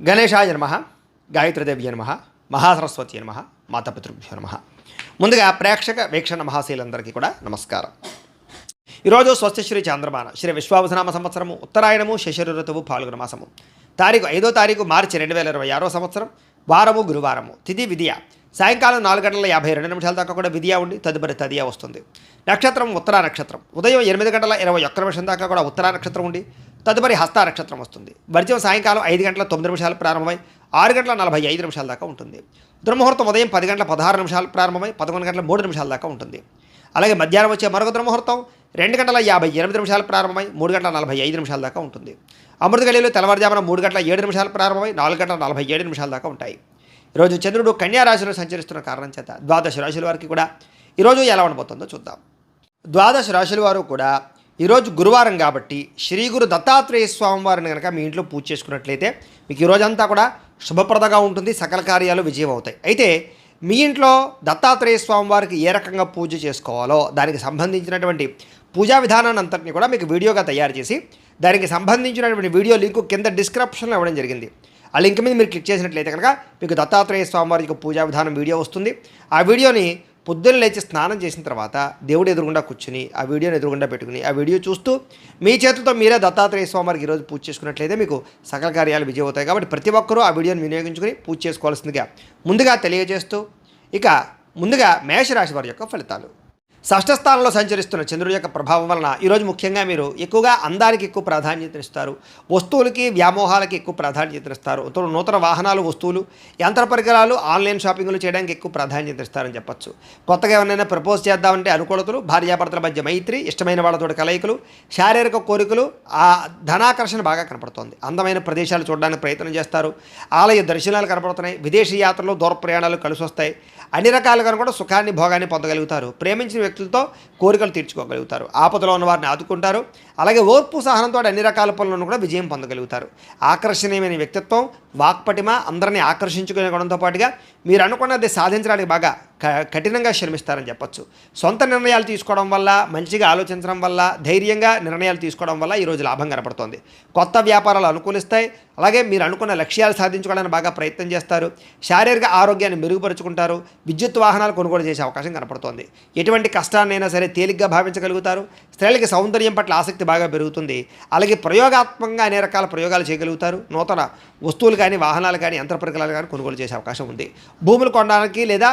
గణేశాయ నమః, గాయత్రీదేవ్య నమః, మహాసరస్వతి నమః, మాతాపితృభ్యో నమః. ముందుగా ప్రేక్షక వీక్షణ మహాశీలందరికీ కూడా నమస్కారం. ఈరోజు స్వస్తిశ్రీ చాంద్రమాన శ్రీ విశ్వావసనామ సంవత్సరము ఉత్తరాయణము శశిర ఋతువు ఫాల్గుణ మాసము తారీఖు 5వ తారీఖు మార్చి 2026 సంవత్సరం వారము గురువారము తిథి విద్య సాయంకాలం 4:52 దాకా కూడా విద్య ఉండి తదుపరి తదియ వస్తుంది. నక్షత్రం ఉత్తరా నక్షత్రం ఉదయం 8:21 దాకా కూడా ఉత్తరా నక్షత్రం ఉండి తదుపరి హస్త నక్షత్రం వస్తుంది. వర్జం సాయంకాలం 5:09 ప్రారంభమై 6:45 దాకా ఉంటుంది. దుర్ముహూర్తం ఉదయం 10:16 ప్రారంభమై 11:03 దాకా ఉంటుంది. అలాగే మధ్యాహ్నం వచ్చే మరొక దుర్ముహూర్తం 2:58 ప్రారంభమై 3:45 దాకా ఉంటుంది. అమృత గడియలు తెల్లవారుజామున 3:07 ప్రారంభమై 4:47 దాకా ఉంటాయి. ఈరోజు చంద్రుడు కన్యా రాశిలో సంచరిస్తున్న కారణం చేత ద్వాదశ రాశుల వారికి కూడా ఈరోజు ఎలా ఉండబోతుందో చూద్దాం. ద్వాదశ రాశుల వారు కూడా ఈరోజు గురువారం కాబట్టి శ్రీ గురు దత్తాత్రేయ స్వామి వారిని కనుక మీ ఇంట్లో పూజ చేసుకున్నట్లయితే మీకు ఈరోజంతా కూడా శుభప్రదంగా ఉంటుంది, సకల కార్యాలు విజయం అవుతాయి. అయితే మీ ఇంట్లో దత్తాత్రేయ స్వామి వారికి ఏ రకంగా పూజ చేసుకోవాలో దానికి సంబంధించినటువంటి పూజా విధానాన్ని అంతటిని కూడా మీకు వీడియోగా తయారు చేసి దానికి సంబంధించినటువంటి వీడియో లింకు కింద డిస్క్రిప్షన్లో ఇవ్వడం జరిగింది. ఆ లింక్ మీద మీరు క్లిక్ చేసినట్లయితే కనుక మీకు దత్తాత్రేయ స్వామి వారికి పూజా విధానం వీడియో వస్తుంది. ఆ వీడియోని పొద్దున్న లేచి స్నానం చేసిన తర్వాత దేవుడు ఎదురుగుండా కూర్చుని ఆ వీడియోని ఎదురుగుండా పెట్టుకుని ఆ వీడియో చూస్తూ మీ చేతులతో మీరే దత్తాత్రేయ స్వామి వారికి ఈరోజు పూజ చేసుకున్నట్లయితే మీకు సకల కార్యాలు విజయం అవుతాయి. కాబట్టి ప్రతి ఒక్కరూ ఆ వీడియోని వినియోగించుకుని పూజ చేసుకోవాల్సిందిగా ముందుగా తెలియజేస్తూ ఇక ముందుగా మేషరాశి వారి యొక్క ఫలితాలు. షష్ఠ స్థానంలో సంచరిస్తున్న చంద్రుడి యొక్క ప్రభావం వలన ఈరోజు ముఖ్యంగా మీరు ఎక్కువగా అందానికి ఎక్కువ ప్రాధాన్యతనిస్తారు, వస్తువులకి వ్యామోహాలకి ఎక్కువ ప్రాధాన్యతనిస్తారు. నూతన వాహనాలు, వస్తువులు, యంత్ర పరికరాలు, ఆన్లైన్ షాపింగ్లు చేయడానికి ఎక్కువ ప్రాధాన్యత ఇస్తారని చెప్పచ్చు. కొత్తగా ఎవరైనా ప్రపోజ్ చేద్దామంటే అనుకూలతలు, భార్యాభర్తల మధ్య మైత్రి, ఇష్టమైన వాళ్ళతో కలయికలు, శారీరక కోరికలు, ఆ ధనాకర్షణ బాగా కనపడుతోంది. అందమైన ప్రదేశాలు చూడడానికి ప్రయత్నం చేస్తారు, ఆలయ దర్శనాలు కనపడుతున్నాయి, విదేశీ యాత్రలు, దూర ప్రయాణాలు కలిసి వస్తాయి. అన్ని రకాలుగా కూడా సుఖాన్ని భోగాన్ని పొందగలుగుతారు. ప్రేమించిన వ్యక్తులతో కోరికలు తీర్చుకోగలుగుతారు. ఆపదలో ఉన్న వారిని ఆదుకుంటారు. అలాగే ఓర్పు సహనంతో అన్ని రకాల పనులను కూడా విజయం పొందగలుగుతారు. ఆకర్షణీయమైన వ్యక్తిత్వం, వాక్పటిమ, అందరినీ ఆకర్షించుకునే గుణంతో పాటుగా మీరు అనుకున్నది సాధించడానికి బాగా కఠినంగా శ్రమిస్తారని చెప్పచ్చు. సొంత నిర్ణయాలు తీసుకోవడం వల్ల, మంచిగా ఆలోచించడం వల్ల, ధైర్యంగా నిర్ణయాలు తీసుకోవడం వల్ల ఈరోజు లాభం కనపడుతోంది. కొత్త వ్యాపారాలు అనుకూలిస్తాయి. అలాగే మీరు అనుకున్న లక్ష్యాలు సాధించుకోవడానికి బాగా ప్రయత్నం చేస్తారు. శారీరక ఆరోగ్యాన్ని మెరుగుపరుచుకుంటారు. విద్యుత్ వాహనాలు కొనుగోలు చేసే అవకాశం కనపడుతోంది. ఎటువంటి కష్టాన్నైనా సరే తేలిగ్గా భావించగలుగుతారు. స్త్రీలకి సౌందర్యం పట్ల ఆసక్తి బాగా పెరుగుతుంది. అలాగే ప్రయోగాత్మకంగా అనేక రకాల ప్రయోగాలు చేయగలుగుతారు. నూతన వస్తువులు కానీ, వాహనాలు కానీ, యంత్ర పరికరాలు కానీ కొనుగోలు చేసే అవకాశం ఉంది. భూములు కొనడానికి లేదా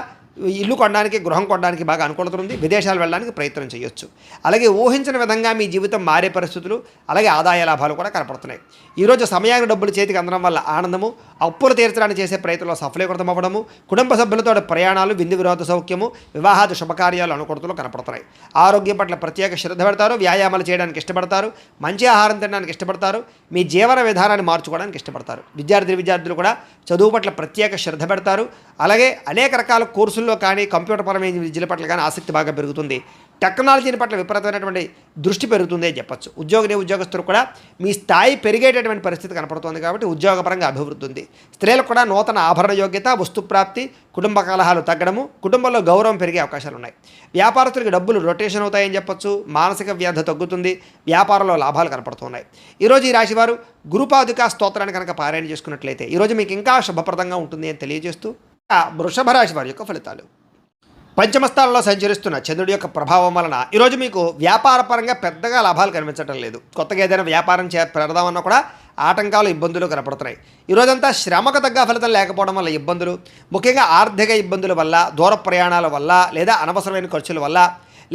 ఇల్లు కొనడానికి, గృహం కొనడానికి బాగా అనుకూలత ఉంది. విదేశాలు వెళ్ళడానికి ప్రయత్నం చేయొచ్చు. అలాగే ఊహించిన విధంగా మీ జీవితం మారే పరిస్థితులు, అలాగే ఆదాయ లాభాలు కూడా కనపడుతున్నాయి. ఈరోజు సమయానికి డబ్బులు చేతికి అందడం వల్ల ఆనందము, అప్పులు తీర్చడానికి చేసే ప్రయత్నంలో సఫలీకృతం అవ్వడము, కుటుంబ సభ్యులతో ప్రయాణాలు, విందు విరోధ సౌఖ్యము, వివాహాది శుభకార్యాలు అనుకూలతలు కనపడుతున్నాయి. ఆరోగ్యం పట్ల ప్రత్యేక శ్రద్ధ పెడతారు. వ్యాయామాలు చేయడానికి ఇష్టపడతారు. మంచి ఆహారం తినడానికి ఇష్టపడతారు. మీ జీవన విధానాన్ని మార్చుకోవడానికి ఇష్టపడతారు. విద్యార్థులు కూడా చదువు పట్ల ప్రత్యేక శ్రద్ధ పెడతారు. అలాగే అనేక రకాల కోర్సుల్లో కానీ, కంప్యూటర్ పరమైన విద్యల పట్ల కానీ ఆసక్తి బాగా పెరుగుతుంది. టెక్నాలజీని పట్ల విపరీతమైనటువంటి దృష్టి పెరుగుతుంది అని చెప్పచ్చు. ఉద్యోగస్తులు కూడా మీ స్థాయి పెరిగేటటువంటి పరిస్థితి కనపడుతుంది. కాబట్టి ఉద్యోగపరంగా అభివృద్ధి ఉంది. స్త్రీలకు కూడా నూతన ఆభరణ యోగ్యత, వస్తుప్రాప్తి, కుటుంబ కలహాలు తగ్గడము, కుటుంబంలో గౌరవం పెరిగే అవకాశాలు ఉన్నాయి. వ్యాపారస్తులకి డబ్బులు రొటేషన్ అవుతాయని చెప్పచ్చు. మానసిక వ్యాధి తగ్గుతుంది. వ్యాపారంలో లాభాలు కనపడుతున్నాయి. ఈరోజు ఈ రాశివారు గురుపాదుకా స్తోత్రాన్ని కనుక పారాయణ చేసుకున్నట్లయితే ఈరోజు మీకు ఇంకా శుభప్రదంగా ఉంటుంది అని తెలియజేస్తూ వృషభ రాశి వారి యొక్క ఫలితాలు. పంచమస్థానంలో సంచరిస్తున్న చంద్రుడి యొక్క ప్రభావం వలన ఈరోజు మీకు వ్యాపారపరంగా పెద్దగా లాభాలు కనిపించడం లేదు. కొత్తగా ఏదైనా వ్యాపారం పెడదామన్నా కూడా ఆటంకాలు, ఇబ్బందులు కనపడుతున్నాయి. ఈరోజంతా శ్రమకు తగ్గ ఫలితం లేకపోవడం వల్ల ఇబ్బందులు, ముఖ్యంగా ఆర్థిక ఇబ్బందుల వల్ల, దూర ప్రయాణాల వల్ల, లేదా అనవసరమైన ఖర్చుల వల్ల,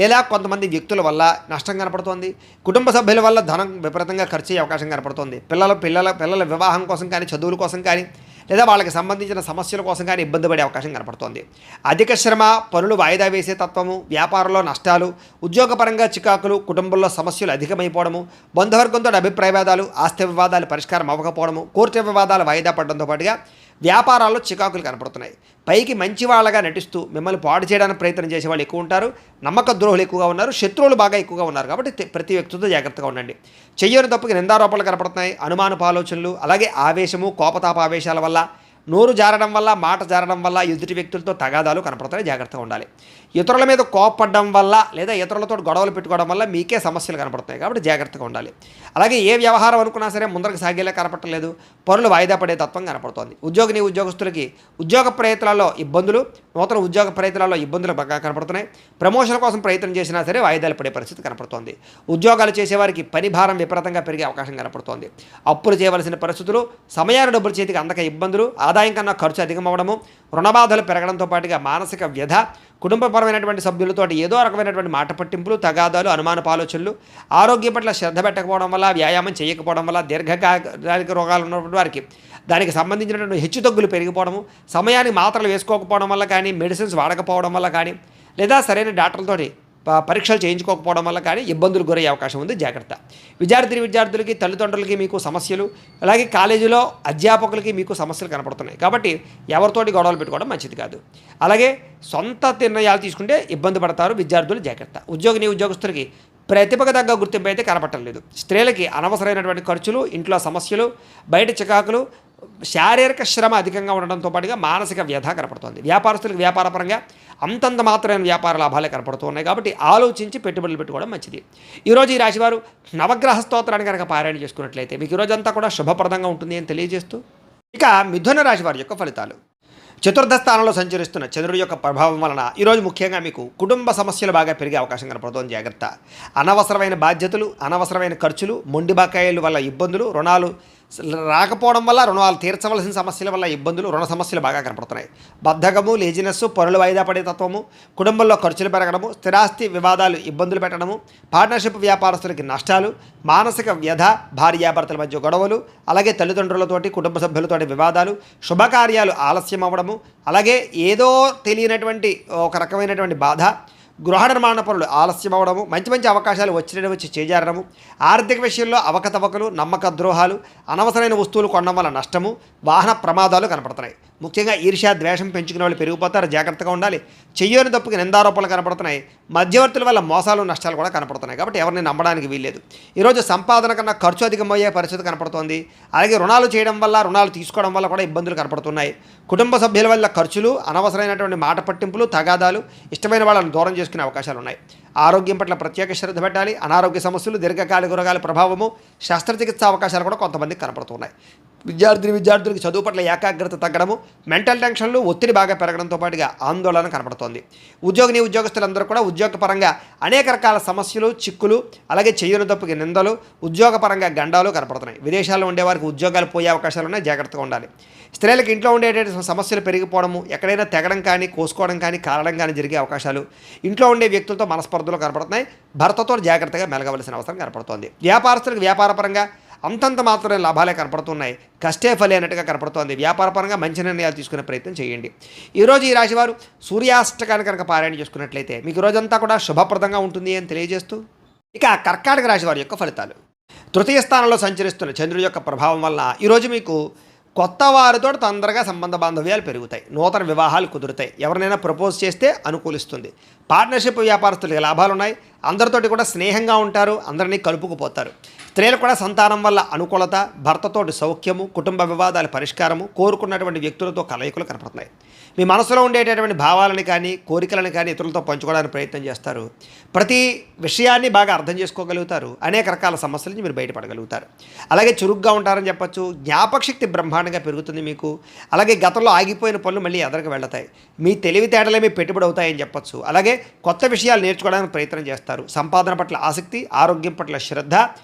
లేదా కొంతమంది వ్యక్తుల వల్ల నష్టం కనపడుతోంది. కుటుంబ సభ్యుల వల్ల ధనం విపరీతంగా ఖర్చు అయ్యే అవకాశం కనపడుతోంది. పిల్లల వివాహం కోసం కానీ, చదువుల కోసం కానీ, లేదా వాళ్ళకి సంబంధించిన సమస్యల కోసం కానీ ఇబ్బంది పడే అవకాశం కనపడుతోంది. అధిక శ్రమ, పనులు వాయిదా వేసే తత్వము, వ్యాపారంలో నష్టాలు, ఉద్యోగపరంగా చికాకులు, కుటుంబంలో సమస్యలు అధికమైపోవడము, బంధువర్గంతో అభిప్రాయ వివాదాలు, ఆస్తి వివాదాలు పరిష్కారం అవ్వకపోవడము, కోర్టు వివాదాలు వాయిదా పడడంతో పాటుగా వ్యాపారాల్లో చికాకులు కనపడుతున్నాయి. పైకి మంచి వాళ్ళగా నటిస్తూ మిమ్మల్ని పాడు చేయడానికి ప్రయత్నం చేసే వాళ్ళు ఎక్కువ ఉంటారు. నమ్మక ద్రోహులు ఎక్కువగా ఉన్నారు. శత్రువులు బాగా ఎక్కువగా ఉన్నారు. కాబట్టి ప్రతి వ్యక్తితో జాగ్రత్తగా ఉండండి. చెయ్యని తప్పుకి నిందారోపణలు కనపడుతున్నాయి. అనుమానపు ఆలోచనలు, అలాగే ఆవేశము, కోపతాప ఆవేశాల వల్ల నోరు జారడం వల్ల, మాట జారడం వల్ల ఎదుటి వ్యక్తులతో తగాదాలు కనపడతాయి, జాగ్రత్తగా ఉండాలి. ఇతరుల మీద కోపపడడం వల్ల లేదా ఇతరులతో గొడవలు పెట్టుకోవడం వల్ల మీకే సమస్యలు కనపడతాయి, కాబట్టి జాగ్రత్తగా ఉండాలి. అలాగే ఏ వ్యవహారం అనుకున్నా సరే ముందరకు సాగేలా కనపడలేదు, పనులు వాయిదా పడే తత్వం కనపడుతోంది. ఉద్యోగస్తులకి ఉద్యోగ ప్రయత్నాల్లో ఇబ్బందులు, నూతన ఉద్యోగ ప్రయత్నాల్లో ఇబ్బందులు బాగా కనపడుతున్నాయి. ప్రమోషన్ కోసం ప్రయత్నం చేసినా సరే వాయిదాలు పడే పరిస్థితి కనపడుతోంది. ఉద్యోగాలు చేసేవారికి పని భారం విపరీతంగా పెరిగే అవకాశం కనపడుతోంది. అప్పులు చేయవలసిన పరిస్థితులు, సమయాన్ని డబ్బులు చేతికి అందక ఇబ్బందులు, ఆదాయం కన్నా ఖర్చు అధికమవడము, రుణబాధలు పెరగడంతో పాటుగా మానసిక వ్యధ, కుటుంబపరమైనటువంటి సభ్యులతో ఏదో రకమైనటువంటి మాట పట్టింపులు, తగాదాలు, అనుమానపు ఆలోచనలు, ఆరోగ్యం పట్ల శ్రద్ధ పెట్టకపోవడం వల్ల, వ్యాయామం చేయకపోవడం వల్ల, దీర్ఘకాలిక రోగాలు ఉన్నటువంటి వారికి దానికి సంబంధించినటువంటి హెచ్చుతగ్గులు పెరిగిపోవడము, సమయానికి మాత్రలు వేసుకోకపోవడం వల్ల కానీ, మెడిసిన్స్ వాడకపోవడం వల్ల కానీ, లేదా సరైన డాక్టర్లతోటి పరీక్షలు చేయించుకోకపోవడం వల్ల కానీ ఇబ్బందులు గురయ్యే అవకాశం ఉంది, జాగ్రత్త. విద్యార్థులకి, తల్లిదండ్రులకి మీకు సమస్యలు, అలాగే కాలేజీలో అధ్యాపకులకి మీకు సమస్యలు కనపడుతున్నాయి, కాబట్టి ఎవరితోటి గొడవలు పెట్టుకోవడం మంచిది కాదు. అలాగే సొంత నిర్ణయాలు తీసుకుంటే ఇబ్బంది పడతారు విద్యార్థులు, జాగ్రత్త. ఉద్యోగస్తులకి ప్రతిభకు తగ్గ గుర్తింపు అయితే కనపట్టలేదు. స్త్రీలకి అనవసరమైనటువంటి ఖర్చులు, ఇంట్లో సమస్యలు, బయట చికాకులు, శారీరక శ్రమ అధికంగా ఉండడంతో పాటుగా మానసిక వ్యధ కనపడుతుంది. వ్యాపారస్తులకు వ్యాపారపరంగా అంతంత మాత్రమైన వ్యాపార లాభాలే కనపడుతూ ఉన్నాయి, కాబట్టి ఆలోచించి పెట్టుబడులు పెట్టుకోవడం మంచిది. ఈరోజు ఈ రాశివారు నవగ్రహ స్తోత్రాన్ని కనుక పారాయణ చేసుకున్నట్లయితే మీకు ఈరోజంతా కూడా శుభప్రదంగా ఉంటుంది అని తెలియజేస్తూ, ఇక మిథున రాశి వారి యొక్క ఫలితాలు. చతుర్థ స్థానంలో సంచరిస్తున్న చంద్రుడి యొక్క ప్రభావం వలన ఈరోజు ముఖ్యంగా మీకు కుటుంబ సమస్యలు బాగా పెరిగే అవకాశం కనపడుతోంది, జాగ్రత్త. అనవసరమైన బాధ్యతలు, అనవసరమైన ఖర్చులు, మొండి బకాయిల వల్ల ఇబ్బందులు, రుణాలు రాకపోవడం వల్ల, రుణాలు తీర్చవలసిన సమస్యల వల్ల ఇబ్బందులు, రుణ సమస్యలు బాగా కనపడుతున్నాయి. బద్ధకము, లేజినెస్, పనులు వాయిదా పడే తత్వము, కుటుంబంలో ఖర్చులు పెరగడము, స్థిరాస్తి వివాదాలు ఇబ్బందులు పెట్టడము, పార్ట్నర్షిప్ వ్యాపారస్తులకి నష్టాలు, మానసిక వ్యధ, భార్యాభర్తల మధ్య గొడవలు, అలాగే తల్లిదండ్రులతోటి, కుటుంబ సభ్యులతోటి వివాదాలు, శుభకార్యాలు ఆలస్యం అవ్వడము, అలాగే ఏదో తెలియనటువంటి ఒక రకమైనటువంటి బాధ, గృహ నిర్మాణ పనులు ఆలస్యం అవ్వడము, మంచి అవకాశాలు వచ్చి చేజారడము, ఆర్థిక విషయంలో అవకతవకలు, నమ్మక ద్రోహాలు, అనవసరమైన వస్తువులు కొనడం వల్ల నష్టము, వాహన ప్రమాదాలు కనపడుతున్నాయి. ముఖ్యంగా ఈర్ష్య, ద్వేషం పెంచుకునే వాళ్ళు పెరిగిపోతారు, జాగ్రత్తగా ఉండాలి. చెయ్యని తప్పుకి నిందారోపణలు కనపడుతున్నాయి. మధ్యవర్తుల వల్ల మోసాలు, నష్టాలు కూడా కనపడుతున్నాయి, కాబట్టి ఎవరిని నమ్మడానికి వీల్లేదు. ఈరోజు సంపాదన కన్నా ఖర్చు అధికమయ్యే పరిస్థితి కనపడుతోంది. అలాగే రుణాలు చేయడం వల్ల, రుణాలు తీసుకోవడం వల్ల కూడా ఇబ్బందులు కనపడుతున్నాయి. కుటుంబ సభ్యుల వల్ల ఖర్చులు, అనవసరమైనటువంటి మాట పట్టింపులు, తగాదాలు, ఇష్టమైన వాళ్ళని దూరం చేసుకునే అవకాశాలు ఉన్నాయి. ఆరోగ్యం పట్ల ప్రత్యేక శ్రద్ధ పెట్టాలి. అనారోగ్య సమస్యలు, దీర్ఘకాలిక రోగాల ప్రభావము, శస్త్రచికిత్స అవకాశాలు కూడా కొంతమందికి కనపడుతున్నాయి. విద్యార్థులకి చదువు పట్ల ఏకాగ్రత తగ్గడము, మెంటల్ టెన్షన్లు, ఒత్తిడి బాగా పెరగడంతో పాటుగా ఆందోళన కనపడుతోంది. ఉద్యోగస్తులందరూ కూడా ఉద్యోగపరంగా అనేక రకాల సమస్యలు, చిక్కులు, అలాగే చెయ్యని తప్పుకి నిందలు, ఉద్యోగపరంగా గండాలు కనపడుతున్నాయి. విదేశాల్లో ఉండేవారికి ఉద్యోగాలు పోయే అవకాశాలు ఉన్నాయి, జాగ్రత్తగా ఉండాలి. స్త్రీలకు ఇంట్లో ఉండేటువంటి సమస్యలు పెరిగిపోవడము, ఎక్కడైనా తెగడం కానీ, కోసుకోవడం కానీ, కారడం కానీ జరిగే అవకాశాలు, ఇంట్లో ఉండే వ్యక్తులతో మనస్పర్ధలు కనపడుతున్నాయి. భర్తతో జాగ్రత్తగా మెలగవలసిన అవసరం కనపడుతోంది. వ్యాపారస్తులకు వ్యాపారపరంగా అంతంత మాత్రమే లాభాలే కనపడుతున్నాయి, కష్టే ఫలి అన్నట్టుగా కనపడుతోంది. వ్యాపారపరంగా మంచి నిర్ణయాలు తీసుకునే ప్రయత్నం చేయండి. ఈరోజు ఈ రాశివారు సూర్యాష్టకాన్ని కనుక పారాయణ చేసుకున్నట్లయితే మీకు రోజంతా కూడా శుభప్రదంగా ఉంటుంది అని తెలియజేస్తూ, ఇక కర్కాటక రాశి వారి యొక్క ఫలితాలు. తృతీయ స్థానంలో సంచరిస్తున్న చంద్రుడి యొక్క ప్రభావం వలన ఈరోజు మీకు కొత్త వారితో తొందరగా సంబంధ బాంధవ్యాలు పెరుగుతాయి, నూతన వివాహాలు కుదురుతాయి, ఎవరినైనా ప్రపోజ్ చేస్తే అనుకూలిస్తుంది. పార్ట్నర్షిప్ వ్యాపారస్తులకి లాభాలు ఉన్నాయి, అందరితోటి కూడా స్నేహంగా ఉంటారు, అందరినీ కలుపుకుపోతారు. స్త్రీలు కూడా సంతానం వల్ల అనుకూలత, భర్తతోటి సౌఖ్యము, కుటుంబ వివాదాల పరిష్కారము, కోరుకున్నటువంటి వ్యక్తులతో కలయికలు కనపడుతున్నాయి. మీ మనసులో ఉండేటటువంటి భావాలని కానీ, కోరికలను కానీ ఇతరులతో పంచుకోవడానికి ప్రయత్నం చేస్తారు. ప్రతి విషయాన్ని బాగా అర్థం చేసుకోగలుగుతారు, అనేక రకాల సమస్యల నుంచి మీరు బయటపడగలుగుతారు. అలాగే చురుగ్గా ఉంటారని చెప్పచ్చు. జ్ఞాపకశక్తి బ్రహ్మాండంగా పెరుగుతుంది మీకు. అలాగే గతంలో ఆగిపోయిన పనులు మళ్ళీ ఎదరికి వెళ్తాయి. మీ తెలివితేటలే మీ పెట్టుబడి అవుతాయని చెప్పచ్చు. అలాగే కొత్త విషయాలు నేర్చుకోవడానికి ప్రయత్నం చేస్తారు. సంపాదన పట్ల ఆసక్తి, ఆరోగ్యం పట్ల శ్రద్ధ,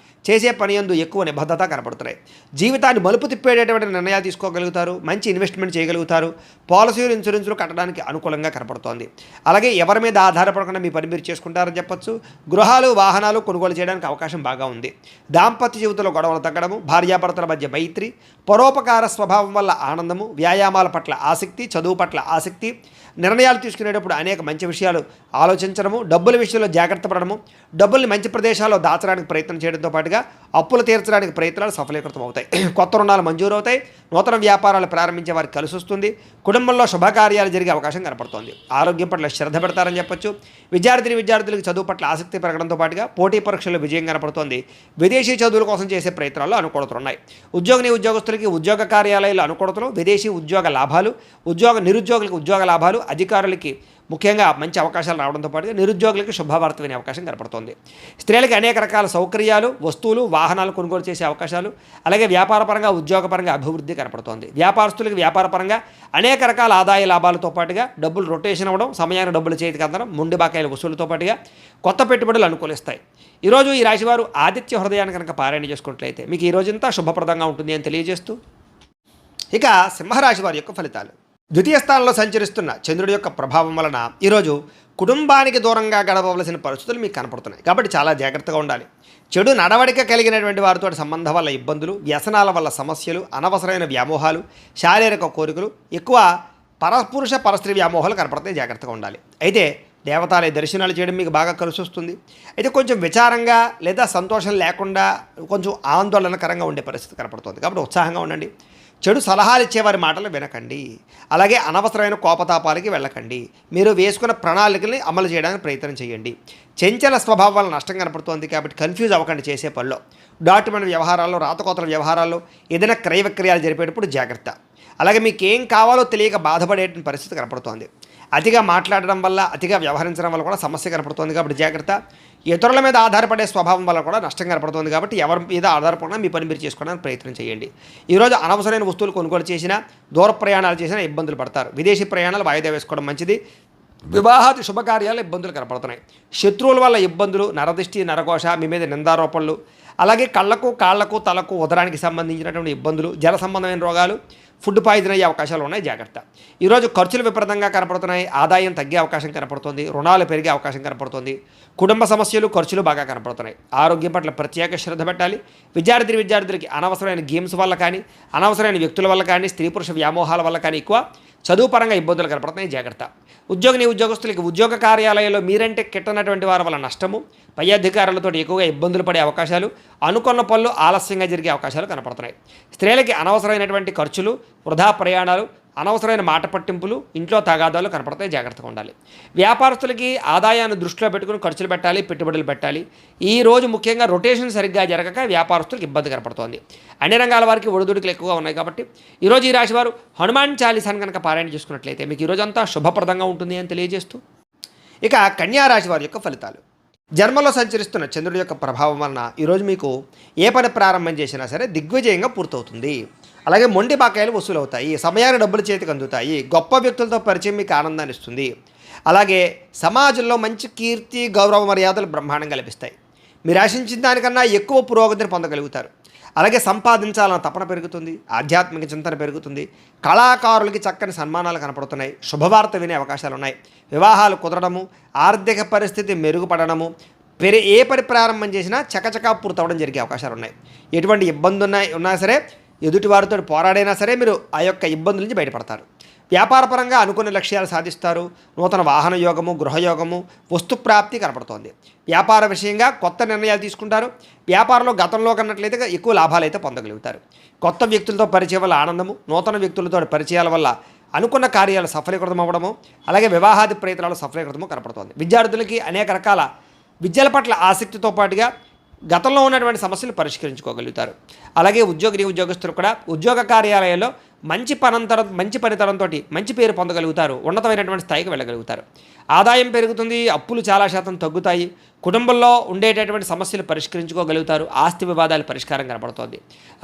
చేసే పని యందు ఎక్కువ నిబద్ధత కనపడుతున్నాయి. జీవితాన్ని మలుపు తిప్పేటటువంటి నిర్ణయాలు తీసుకోగలుగుతారు, మంచి ఇన్వెస్ట్మెంట్ చేయగలుగుతారు. పాలసీలు, ఇన్సూరెన్స్లు కట్టడానికి అనుకూలంగా కనపడుతోంది. అలాగే ఎవరి మీద ఆధారపడకుండా మీ పని మీరు చేసుకుంటారని చెప్పచ్చు. గృహాలు, వాహనాలు కొనుగోలు చేయడానికి అవకాశం బాగా ఉంది. దాంపత్య జీవితంలో గొడవలు తగ్గడము, భార్యాభర్తల మధ్య మైత్రి, పరోపకార స్వభావం వల్ల ఆనందము, వ్యాయామాల పట్ల ఆసక్తి, చదువు పట్ల ఆసక్తి, నిర్ణయాలు తీసుకునేటప్పుడు అనేక మంచి విషయాలు ఆలోచించడము, డబ్బుల విషయంలో జాగ్రత్త పడడము, డబ్బుల్ని మంచి ప్రదేశాల్లో దాచడానికి ప్రయత్నం చేయడంతో పాటుగా పాటుగా అప్పులు తీర్చడానికి ప్రయత్నాలు సఫలీకృతం అవుతాయి. కొత్త రుణాలు మంజూరు అవుతాయి. నూతన వ్యాపారాలు ప్రారంభించే వారికి కలిసి వస్తుంది. కుటుంబంలో శుభకార్యాలు జరిగే అవకాశం కనపడుతోంది. ఆరోగ్యం పట్ల శ్రద్ధ పెడతారని చెప్పొచ్చు. విద్యార్థులకు చదువు పట్ల ఆసక్తి పెరగడంతో పాటుగా పోటీ పరీక్షల్లో విజయం కనపడుతోంది. విదేశీ చదువుల కోసం చేసే ప్రయత్నాల్లో అనుకూలతలు ఉన్నాయి. ఉద్యోగస్తులకి ఉద్యోగ కార్యాలయాల్లో అనుకూలతలు, విదేశీ ఉద్యోగ లాభాలు, నిరుద్యోగులకు ఉద్యోగ లాభాలు, అధికారులకి ముఖ్యంగా మంచి అవకాశాలు రావడంతో పాటుగా నిరుద్యోగులకు శుభవార్త వినే అవకాశం కనపడుతోంది. స్త్రీలకు అనేక రకాల సౌకర్యాలు, వస్తువులు, వాహనాలు కొనుగోలు చేసే అవకాశాలు, అలాగే వ్యాపారపరంగా ఉద్యోగపరంగా అభివృద్ధి కనపడుతోంది. వ్యాపారస్తులకు వ్యాపారపరంగా అనేక రకాల ఆదాయ లాభాలతో పాటుగా డబ్బులు రొటేషన్ అవ్వడం, సమయానికి డబ్బులు చేతికి అందడం, మొండి బాకాయల వసూలుతో పాటుగా కొత్త పెట్టుబడులు అనుకూలిస్తాయి. ఈరోజు ఈ రాశివారు ఆదిత్య హృదయాన్ని కనుక పారాయణ చేసుకున్నట్లయితే మీకు ఈ రోజంతా శుభప్రదంగా ఉంటుంది అని తెలియజేస్తూ, ఇక సింహరాశి వారి యొక్క ఫలితాలు. ద్వితీయ స్థానంలో సంచరిస్తున్న చంద్రుడి యొక్క ప్రభావం వలన ఈరోజు కుటుంబానికి దూరంగా గడపవలసిన పరిస్థితులు మీకు కనపడుతున్నాయి. కాబట్టి చాలా జాగ్రత్తగా ఉండాలి. చెడు నడవడిక కలిగినటువంటి వారితో సంబంధం వల్ల ఇబ్బందులు, వ్యసనాల వల్ల సమస్యలు, అనవసరమైన వ్యామోహాలు, శారీరక కోరికలు, ఎక్కువ పరపురుష పరస్త్రీ వ్యామోహాలు కనపడతాయి. జాగ్రత్తగా ఉండాలి. అయితే దేవతాలయ దర్శనాలు చేయడం మీకు బాగా కలిసి వస్తుంది. అయితే కొంచెం విచారంగా లేదా సంతోషం లేకుండా కొంచెం ఆందోళనకరంగా ఉండే పరిస్థితి కనపడుతుంది. కాబట్టి ఉత్సాహంగా ఉండండి. చెడు సలహాలు ఇచ్చేవారి మాటలు వినకండి. అలాగే అనవసరమైన కోపతాపాలకి వెళ్ళకండి. మీరు వేసుకున్న ప్రణాళికల్ని అమలు చేయడానికి ప్రయత్నం చేయండి. చంచల స్వభావం వల్ల నష్టం కనపడుతోంది. కాబట్టి కన్ఫ్యూజ్ అవ్వకండి చేసే పనిలో. డాక్యుమెంట్ వ్యవహారాల్లో, రాతకోతల వ్యవహారాల్లో, ఏదైనా క్రయ విక్రయాలు జరిపేటప్పుడు జాగ్రత్త. అలాగే మీకు ఏం కావాలో తెలియక బాధపడే పరిస్థితి కనపడుతోంది. అతిగా మాట్లాడడం వల్ల, అతిగా వ్యవహరించడం వల్ల కూడా సమస్య కనపడుతోంది. కాబట్టి జాగ్రత్త. ఇతరుల మీద ఆధారపడే స్వభావం వల్ల కూడా నష్టం కనపడుతుంది. కాబట్టి ఎవరి మీద ఆధారపడినా మీ పని మీరు చేసుకోవడానికి ప్రయత్నం చేయండి. ఈరోజు అనవసరమైన వస్తువులు కొనుగోలు చేసినా, దూర ప్రయాణాలు చేసినా ఇబ్బందులు పడతారు. విదేశీ ప్రయాణాలు వాయిదా వేసుకోవడం మంచిది. వివాహాది శుభకార్యాలు ఇబ్బందులు కనపడుతున్నాయి. శత్రువుల వల్ల ఇబ్బందులు, నరదిష్టి, నరఘోష, మీ మీద నిందారోపణలు, అలాగే కళ్ళకు, కాళ్లకు, తలకు, ఉదరానికి సంబంధించినటువంటి ఇబ్బందులు, జల సంబంధమైన రోగాలు, ఫుడ్ పాయిజన్ అయ్యే అవకాశాలు ఉన్నాయి. జాగ్రత్త. ఈరోజు ఖర్చులు విపరీతంగా కనపడుతున్నాయి. ఆదాయం తగ్గే అవకాశం కనపడుతుంది. రుణాలు పెరిగే అవకాశం కనపడుతుంది. కుటుంబ సమస్యలు, ఖర్చులు బాగా కనపడుతున్నాయి. ఆరోగ్యం పట్ల ప్రత్యేక శ్రద్ధ పెట్టాలి. విద్యార్థులకి అనవసరమైన గేమ్స్ వల్ల కానీ, అనవసరమైన వ్యక్తుల వల్ల కానీ, స్త్రీ పురుష వ్యామోహాల వల్ల కానీ ఎక్కువ చదువు పరంగా ఇబ్బందులు కనపడుతున్నాయి. జాగ్రత్త. ఉద్యోగస్తులకి ఉద్యోగ కార్యాలయాల్లో మీరంటే కిట్టనటువంటి వారి వల్ల నష్టము, పై అధికారులతో ఎక్కువగా ఇబ్బందులు పడే అవకాశాలు, అనుకున్న పనులు ఆలస్యంగా జరిగే అవకాశాలు కనపడుతున్నాయి. స్త్రీలకి అనవసరమైనటువంటి ఖర్చులు, వృధా ప్రయాణాలు, అనవసరమైన మాట పట్టింపులు, ఇంట్లో తగాదాలు కనపడతాయి. జాగ్రత్తగా ఉండాలి. వ్యాపారస్తులకి ఆదాయాన్ని దృష్టిలో పెట్టుకుని ఖర్చులు పెట్టాలి, పెట్టుబడులు పెట్టాలి. ఈ రోజు ముఖ్యంగా రొటేషన్ సరిగ్గా జరగక వ్యాపారస్తులకు ఇబ్బంది కనపడుతోంది. అన్ని రంగాల వారికి ఒడిదుడుకులు ఎక్కువగా ఉన్నాయి. కాబట్టి ఈరోజు ఈ రాశి వారు హనుమాన్ చాలీసాను కనుక పారాయణ చేసుకున్నట్లయితే మీకు ఈరోజంతా శుభప్రదంగా ఉంటుంది అని తెలియజేస్తూ, ఇక కన్యా రాశి వారి యొక్క ఫలితాలు. జన్మలో సంచరిస్తున్న చంద్రుడి యొక్క ప్రభావం వలన ఈరోజు మీకు ఏ పని ప్రారంభం చేసినా సరే దిగ్విజయంగా పూర్తవుతుంది. అలాగే మొండి బాకాయలు వసూలు అవుతాయి. సమయానికి డబ్బులు చేతికి అందుతాయి. గొప్ప వ్యక్తులతో పరిచయం మీకు ఆనందాన్ని ఇస్తుంది. అలాగే సమాజంలో మంచి కీర్తి, గౌరవ మర్యాదలు బ్రహ్మాండంగా లభిస్తాయి. మీరు ఆశించిన దానికన్నా ఎక్కువ పురోగతిని పొందగలుగుతారు. అలాగే సంపాదించాలన్న తపన పెరుగుతుంది. ఆధ్యాత్మిక చింతన పెరుగుతుంది. కళాకారులకి చక్కని సన్మానాలు కనపడుతున్నాయి. శుభవార్త వినే అవకాశాలు ఉన్నాయి. వివాహాలు కుదరడము, ఆర్థిక పరిస్థితి మెరుగుపడడము, ఏ పని ప్రారంభం చేసినా చకచకా పూర్తవడం జరిగే అవకాశాలు ఉన్నాయి. ఎటువంటి ఇబ్బంది ఉన్నా సరే, ఎదుటివారితో పోరాడైనా సరే మీరు ఆ యొక్క ఇబ్బందుల నుంచి బయటపడతారు. వ్యాపారపరంగా అనుకున్న లక్ష్యాలు సాధిస్తారు. నూతన వాహన యోగము, గృహయోగము, వస్తుప్రాప్తి కనపడుతోంది. వ్యాపార విషయంగా కొత్త నిర్ణయాలు తీసుకుంటారు. వ్యాపారంలో గతంలో కన్నట్లయితే ఎక్కువ లాభాలు అయితే పొందగలుగుతారు. కొత్త వ్యక్తులతో పరిచయం వల్ల ఆనందము, నూతన వ్యక్తులతో పరిచయాల వల్ల అనుకున్న కార్యాలు సఫలీకృతం అవ్వడము, అలాగే వివాహాది ప్రయత్నాలు సఫలీకృతము కనపడుతోంది. విద్యార్థులకి అనేక రకాల విద్యల పట్ల ఆసక్తితో పాటుగా గతంలో ఉన్నటువంటి సమస్యలు పరిష్కరించుకోగలుగుతారు. అలాగే ఉద్యోగస్తులు కూడా ఉద్యోగ కార్యాలయాల్లో మంచి పనితనంతో మంచి పేరు పొందగలుగుతారు. ఉన్నతమైనటువంటి స్థాయికి వెళ్ళగలుగుతారు. ఆదాయం పెరుగుతుంది. అప్పులు చాలా శాతం తగ్గుతాయి. కుటుంబంలో ఉండేటటువంటి సమస్యలు పరిష్కరించుకోగలుగుతారు. ఆస్తి వివాదాలు పరిష్కారం కనపడుతోంది.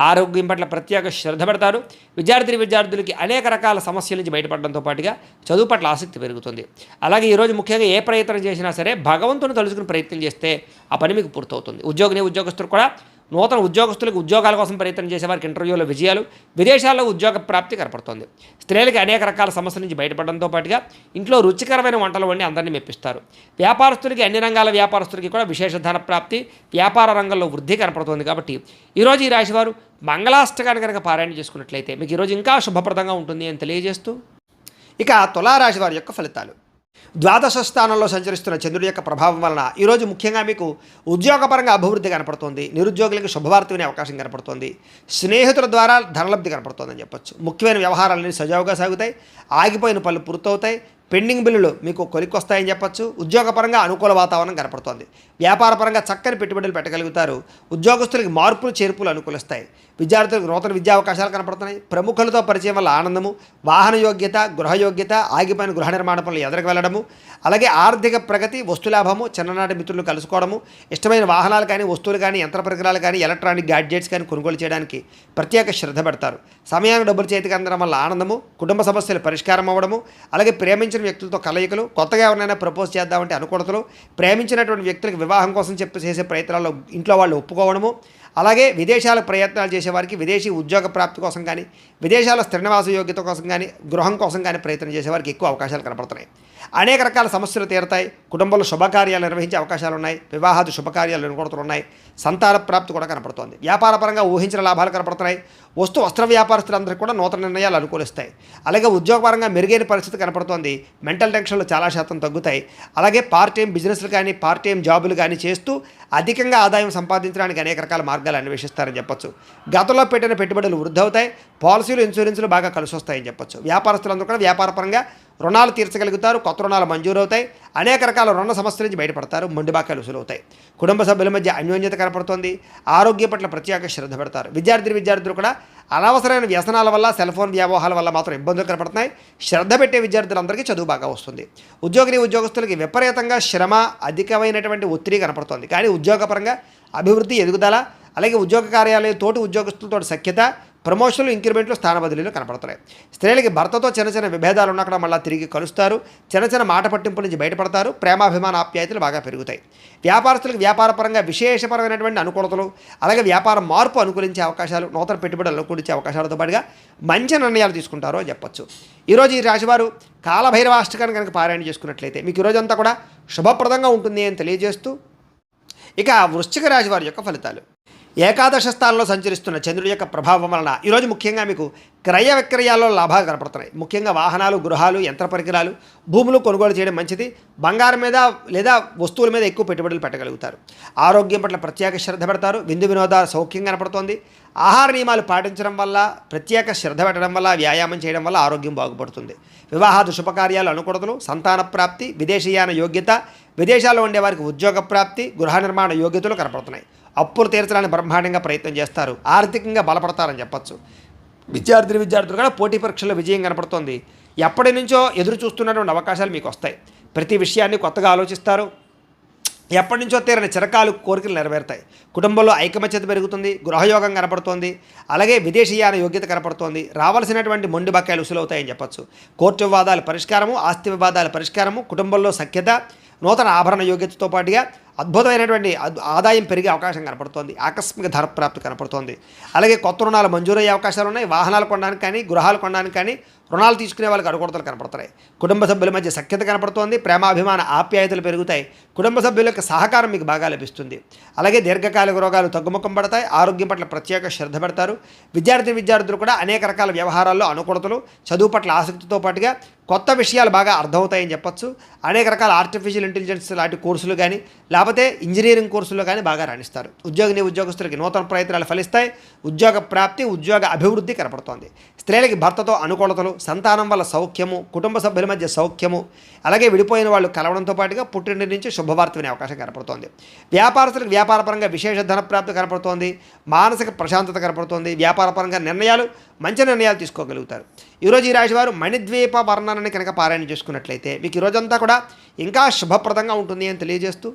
ఆరోగ్యం పట్ల ప్రత్యేక శ్రద్ధ పెడతారు. విద్యార్థులకి అనేక రకాల సమస్యల నుంచి బయటపడడంతో పాటుగా చదువు పట్ల ఆసక్తి పెరుగుతుంది. అలాగే ఈరోజు ముఖ్యంగా ఏ ప్రయత్నం చేసినా సరే భగవంతుని తలుచుకుని ప్రయత్నం చేస్తే ఆ పని మీకు పూర్తవుతుంది. ఉద్యోగస్తులు కూడా నూతన ఉద్యోగస్తులకు ఉద్యోగాల కోసం ప్రయత్నం చేసేవారికి ఇంటర్వ్యూలో విజయాలు, విదేశాల్లో ఉద్యోగ ప్రాప్తి కనపడుతోంది. స్త్రీలకి అనేక రకాల సమస్యల నుంచి బయటపడడంతో పాటుగా ఇంట్లో రుచికరమైన వంటలు వండి అందరినీ మెప్పిస్తారు. వ్యాపారస్తులకి అన్ని రంగాల వ్యాపారస్తులకి కూడా విశేష ధన ప్రాప్తి, వ్యాపార రంగంలో వృద్ధి కనపడుతోంది. కాబట్టి ఈరోజు ఈ రాశివారు మంగళాష్టకాన్ని కనుక పారాయణ చేసుకున్నట్లయితే మీకు ఈరోజు ఇంకా శుభప్రదంగా ఉంటుంది అని తెలియజేస్తూ, ఇక తులారాశి వారి యొక్క ఫలితాలు. ద్వాదశ స్థానంలో సంచరిస్తున్న చంద్రుడి యొక్క ప్రభావం వలన ఈరోజు ముఖ్యంగా మీకు ఉద్యోగపరంగా అభివృద్ధి కనపడుతుంది. నిరుద్యోగులకు శుభవార్త వినే అవకాశం కనపడుతుంది. స్నేహితుల ద్వారా ధనలబ్ధి కనపడుతుందని చెప్పొచ్చు. ముఖ్యమైన వ్యవహారాలన్నీ సజావుగా సాగుతాయి. ఆగిపోయిన పనులు పూర్తవుతాయి. పెండింగ్ బిల్లులు మీకు కొలిక్కొస్తాయని చెప్పొచ్చు. ఉద్యోగపరంగా అనుకూల వాతావరణం కనపడుతోంది. వ్యాపారపరంగా చక్కని పెట్టుబడులు పెట్టగలుగుతారు. ఉద్యోగస్తులకి మార్పులు చేర్పులు అనుకూలిస్తాయి. విద్యార్థులకు నూతన విద్యా అవకాశాలు కనపడుతున్నాయి. ప్రముఖులతో పరిచయం వల్ల ఆనందము, వాహన యోగ్యత, గృహయోగ్యత, ఆగిపోయిన గృహ నిర్మాణ పనులు ఎదురుకు వెళ్ళడము, అలాగే ఆర్థిక ప్రగతి, వస్తులాభము, చిన్ననాటి మిత్రులు కలుసుకోవడము, ఇష్టమైన వాహనాలు కానీ, వస్తువులు కానీ, యంత్ర పరికరాలు కానీ, ఎలక్ట్రానిక్ గ్యాడ్జెట్స్ కానీ కొనుగోలు చేయడానికి ప్రత్యేక శ్రద్ధ పెడతారు. సమయానికి డబ్బులు చేతికి అందడం వల్ల ఆనందము, కుటుంబ సమస్యలు పరిష్కారం అవ్వడము, అలాగే ప్రేమించిన వ్యక్తులతో కలయికలు, కొత్తగా ఎవరినైనా ప్రపోజ్ చేద్దామంటే అనుకూలతలు, ప్రేమించినటువంటి వ్యక్తులకు వివాహం కోసం చేసే ప్రయత్నాల్లో ఇంట్లో వాళ్ళు ఒప్పుకోవడము, అలాగే విదేశాల ప్రయత్నాలు చేసేవారికి విదేశీ ఉద్యోగ ప్రాప్తి కోసం కానీ, విదేశాల స్థిర నివాస యోగ్యత కోసం కానీ, గృహం కోసం కానీ ప్రయత్నం చేసేవారికి ఎక్కువ అవకాశాలు కనపడుతున్నాయి. అనేక రకాల సమస్యలు తీరతాయి. కుటుంబంలో శుభకార్యాలు నిర్వహించే అవకాశాలు ఉన్నాయి. వివాహాది శుభకార్యాలు అనుకూలతలు ఉన్నాయి. సంతాన ప్రాప్తి కూడా కనపడుతోంది. వ్యాపారపరంగా ఊహించిన లాభాలు కనపడుతున్నాయి. వస్త్ర వ్యాపారస్తులందరికీ కూడా నూతన నిర్ణయాలు అనుకూలిస్తాయి. అలాగే ఉద్యోగపరంగా మెరుగైన పరిస్థితి కనపడుతోంది. మెంటల్ టెన్షన్లు చాలా శాతం తగ్గుతాయి. అలాగే పార్ట్ టైం బిజినెస్లు కానీ, పార్ట్ టైం జాబులు కానీ చేస్తూ అధికంగా ఆదాయం సంపాదించడానికి అనేక రకాల మార్గాలు అన్వేషిస్తారని చెప్పొచ్చు. గతంలో పెట్టిన పెట్టుబడులు వృద్ధి అవుతాయి. పాలసీలు, ఇన్సూరెన్సులు బాగా కలిసి వస్తాయని చెప్పొచ్చు. వ్యాపారస్తులందరూ కూడా వ్యాపారపరంగా రుణాలు తీర్చగలుగుతారు. కొత్త రుణాలు మంజూరవుతాయి. అనేక రకాల రుణ సమస్యల నుంచి బయటపడతారు. మొండి బాకాలు వసూలవుతాయి. కుటుంబ సభ్యుల మధ్య అన్యోన్యత కనపడుతోంది. ఆరోగ్య పట్ల ప్రత్యేక శ్రద్ధ పెడతారు. విద్యార్థులు కూడా అనవసరమైన వ్యసనాల వల్ల, సెల్ ఫోన్ వ్యామోహాల వల్ల మాత్రం ఇబ్బందులు కనపడుతున్నాయి. శ్రద్ధ పెట్టే విద్యార్థులందరికీ చదువు బాగా వస్తుంది. ఉద్యోగస్తులకి విపరీతంగా శ్రమ, అధికమైనటువంటి ఒత్తిడి కనపడుతోంది. కానీ ఉద్యోగపరంగా అభివృద్ధి, ఎదుగుదల, అలాగే ఉద్యోగ కార్యాలయం తోటి ఉద్యోగస్తులతో సఖ్యత, ప్రమోషన్లు, ఇంక్రిమెంట్లు, స్థాన బదిలీలు కనపడుతున్నాయి. స్త్రీలకి భర్తతో చిన్న విభేదాలు ఉన్నక్కడ మళ్ళీ తిరిగి కలుస్తారు. చిన్న మాట పట్టింపుల నుంచి బయటపడతారు. ప్రేమాభిమాన ఆప్యాయతలు బాగా పెరుగుతాయి. వ్యాపారస్తులకు వ్యాపారపరంగా విశేషపరమైనటువంటి అనుకూలతలు, అలాగే వ్యాపార మార్పు అనుకూలించే అవకాశాలు, నూతన పెట్టుబడులు అనుకూలించే అవకాశాలతో పాటుగా మంచి నిర్ణయాలు తీసుకుంటారో అని చెప్పొచ్చు. ఈరోజు ఈ రాశివారు కాలభైరవాష్టకాన్ని కనుక పారాయణ చేసుకున్నట్లయితే మీకు ఈరోజంతా కూడా శుభప్రదంగా ఉంటుంది అని తెలియజేస్తూ, ఇక వృశ్చిక రాశి వారి యొక్క ఫలితాలు. ఏకాదశ స్థానంలో సంచరిస్తున్న చంద్రుడి యొక్క ప్రభావం వలన ఈరోజు ముఖ్యంగా మీకు క్రయ విక్రయాల్లో లాభాలు కనపడుతున్నాయి. ముఖ్యంగా వాహనాలు, గృహాలు, యంత్ర పరికరాలు, భూములు కొనుగోలు చేయడం మంచిది. బంగారం మీద లేదా వస్తువుల మీద ఎక్కువ పెట్టుబడులు పెట్టగలుగుతారు. ఆరోగ్యం పట్ల ప్రత్యేక శ్రద్ధ పెడతారు. విందు వినోదాలు సౌఖ్యం కనపడుతోంది. ఆహార నియమాలు పాటించడం వల్ల, ప్రత్యేక శ్రద్ధ పెట్టడం వల్ల, వ్యాయామం చేయడం వల్ల ఆరోగ్యం బాగుపడుతుంది. వివాహాది శుభకార్యాలు అనుకూలతలు, సంతాన ప్రాప్తి, విదేశీయాన యోగ్యత, విదేశాల్లో ఉండేవారికి ఉద్యోగ ప్రాప్తి, గృహ నిర్మాణ యోగ్యతలు కనపడుతున్నాయి. అప్పులు తీర్చడానికి బ్రహ్మాండంగా ప్రయత్నం చేస్తారు. ఆర్థికంగా బలపడతారని చెప్పచ్చు. విద్యార్థులు కూడా పోటీ పరీక్షల్లో విజయం కనపడుతోంది. ఎప్పటి నుంచో ఎదురు చూస్తున్నటువంటి అవకాశాలు మీకు వస్తాయి. ప్రతి విషయాన్ని కొత్తగా ఆలోచిస్తారు. ఎప్పటి నుంచో తీరని చిరకాలు కోరికలు నెరవేరుతాయి. కుటుంబంలో ఐకమత్యత పెరుగుతుంది. గృహయోగం కనపడుతోంది. అలాగే విదేశీయాన యోగ్యత కనపడుతోంది. రావాల్సినటువంటి మొండి బకాయిలు ఉసులవుతాయని చెప్పచ్చు. కోర్టు వివాదాల పరిష్కారము, ఆస్తి వివాదాల పరిష్కారము, కుటుంబంలో సఖ్యత, నూతన ఆభరణ యోగ్యతతో పాటుగా అద్భుతమైనటువంటి ఆదాయం పెరిగే అవకాశం కనపడుతోంది. ఆకస్మిక ధనప్రాప్తి కనపడుతోంది. అలాగే కొత్త రుణాలు మంజూరయ్యే అవకాశాలు ఉన్నాయి. వాహనాలు కొనడానికి కానీ, గృహాలు కొనడానికి కానీ, రుణాలు తీసుకునే వాళ్ళకి అనుకూలతలు కనపడుతున్నాయి. కుటుంబ సభ్యుల మధ్య సఖ్యత కనపడుతోంది. ప్రేమాభిమాన ఆప్యాయతలు పెరుగుతాయి. కుటుంబ సభ్యుల యొక్క సహకారం మీకు బాగా లభిస్తుంది. అలాగే దీర్ఘకాలిక రోగాలు తగ్గుముఖం పడతాయి. ఆరోగ్యం పట్ల ప్రత్యేక శ్రద్ధ పెడతారు. విద్యార్థులు కూడా అనేక రకాల వ్యవహారాల్లో అనుకూలతలు, చదువు పట్ల ఆసక్తితో పాటుగా కొత్త విషయాలు బాగా అర్థమవుతాయని చెప్పచ్చు. అనేక రకాల ఆర్టిఫిషియల్ ఇంటెలిజెన్స్ లాంటి కోర్సులు కానీ, లేకపోతే ఇంజనీరింగ్ కోర్సుల్లో కానీ బాగా రాణిస్తారు. ఉద్యోగస్తులకి నూతన ప్రయత్నాలు ఫలిస్తాయి. ఉద్యోగ ప్రాప్తి, ఉద్యోగ అభివృద్ధి కనపడుతోంది. స్త్రీలకి భర్తతో అనుకూలతలు, సంతానం వల్ల సౌఖ్యము, కుటుంబ సభ్యుల మధ్య సౌఖ్యము, అలాగే విడిపోయిన వాళ్ళు కలవడంతో పాటుగా పుట్టింటి నుంచి శుభవార్త వినే అవకాశం కనపడుతోంది. వ్యాపారస్తులకు వ్యాపారపరంగా విశేష ధనప్రాప్తి కనపడుతోంది. మానసిక ప్రశాంతత కనపడుతోంది. వ్యాపారపరంగా మంచి నిర్ణయాలు తీసుకోగలుగుతారు. ఈరోజు ఈ రాశివారు మణిద్వీప వర్ణనని కనుక పారాయణ చేసుకున్నట్లయితే మీకు ఈరోజంతా కూడా ఇంకా శుభప్రదంగా ఉంటుంది అని తెలియజేస్తూ,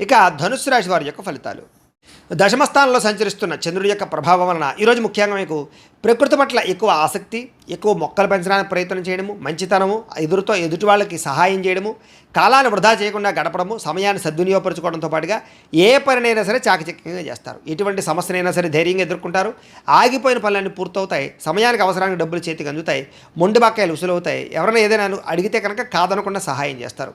ఇక ధనుస్సు రాశి వారి యొక్క ఫలితాలు. దశమస్థానంలో సంచరిస్తున్న చంద్రుడి యొక్క ప్రభావం వలన ఈరోజు ముఖ్యంగా మీకు ప్రకృతి పట్ల ఎక్కువ ఆసక్తి, ఎక్కువ మొక్కలు పెంచడానికి ప్రయత్నం చేయడము, మంచితనము, ఎదుటి వాళ్ళకి సహాయం చేయడము, కాలాన్ని వృధా చేయకుండా గడపడము, సమయాన్ని సద్వినియోగపరచుకోవడంతో పాటుగా ఏ పనినైనా సరే చాకచక్యంగా చేస్తారు. ఎటువంటి సమస్యనైనా సరే ధైర్యంగా ఎదుర్కొంటారు. ఆగిపోయిన పనులన్నీ పూర్తవుతాయి. సమయానికి అవసరానికి డబ్బులు చేతికి అందుతాయి. మొండి బకాయిలు ఉసులవుతాయి. ఎవరైనా ఏదైనా అడిగితే కనుక కాదనకుండా సహాయం చేస్తారు.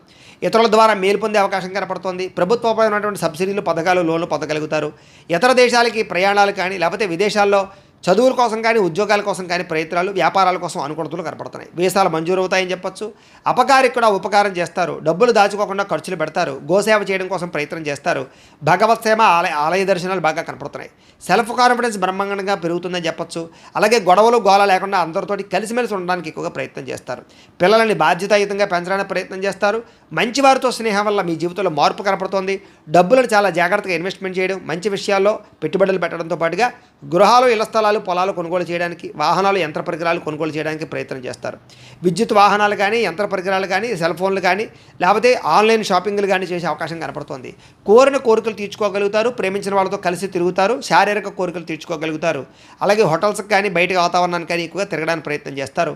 ఇతరుల ద్వారా మేలు పొందే అవకాశం కనపడుతోంది. ప్రభుత్వపరమైనటువంటి సబ్సిడీలు, పథకాలు, లోన్లు పొందగలుగుతారు. ఇతర దేశాలకి ప్రయాణాలు కానీ, లేకపోతే విదేశాల్లో చదువుల కోసం కానీ ఉద్యోగాల కోసం కానీ ప్రయత్నాలు, వ్యాపారాల కోసం అనుకూలతలు కనపడుతున్నాయి. వీసాలు మంజూరు అవుతాయని చెప్పొచ్చు. అపకారికి కూడా ఉపకారం చేస్తారు. డబ్బులు దాచుకోకుండా ఖర్చులు పెడతారు. గోసేవ చేయడం కోసం ప్రయత్నం చేస్తారు. భగవత్ సేవ, ఆలయ దర్శనాలు బాగా కనపడుతున్నాయి. సెల్ఫ్ కాన్ఫిడెన్స్ బ్రహ్మాండంగా పెరుగుతుందని చెప్పొచ్చు. అలాగే గొడవలు గోల లేకుండా అందరితోటి కలిసిమెలిసి ఉండడానికి ఎక్కువగా ప్రయత్నం చేస్తారు. పిల్లల్ని బాధ్యతాయుతంగా పెంచడానికి ప్రయత్నం చేస్తారు. మంచి వారితో స్నేహం వల్ల మీ జీవితంలో మార్పు కనపడుతోంది. డబ్బులను చాలా జాగ్రత్తగా ఇన్వెస్ట్మెంట్ చేయడం, మంచి విషయాల్లో పెట్టుబడులు పెట్టడంతో పాటుగా గృహాలు, ఇళ్ల స్థలాలు, పొలాలు కొనుగోలు చేయడానికి, వాహనాలు, యంత్ర పరికరాలు కొనుగోలు చేయడానికి ప్రయత్నం చేస్తారు. విద్యుత్ వాహనాలు కానీ, యంత్ర పరికరాలు కానీ, సెల్ ఫోన్లు కానీ, లేకపోతే ఆన్లైన్ షాపింగ్లు కానీ చేసే అవకాశం కనపడుతోంది. కోరిన కోరికలు తీర్చుకోగలుగుతారు. ప్రేమించిన వాళ్ళతో కలిసి తిరుగుతారు. శారీరక కోరికలు తీర్చుకోగలుగుతారు. అలాగే హోటల్స్కి కానీ, బయట వాతావరణానికి కానీ ఎక్కువగా తిరగడానికి ప్రయత్నం చేస్తారు.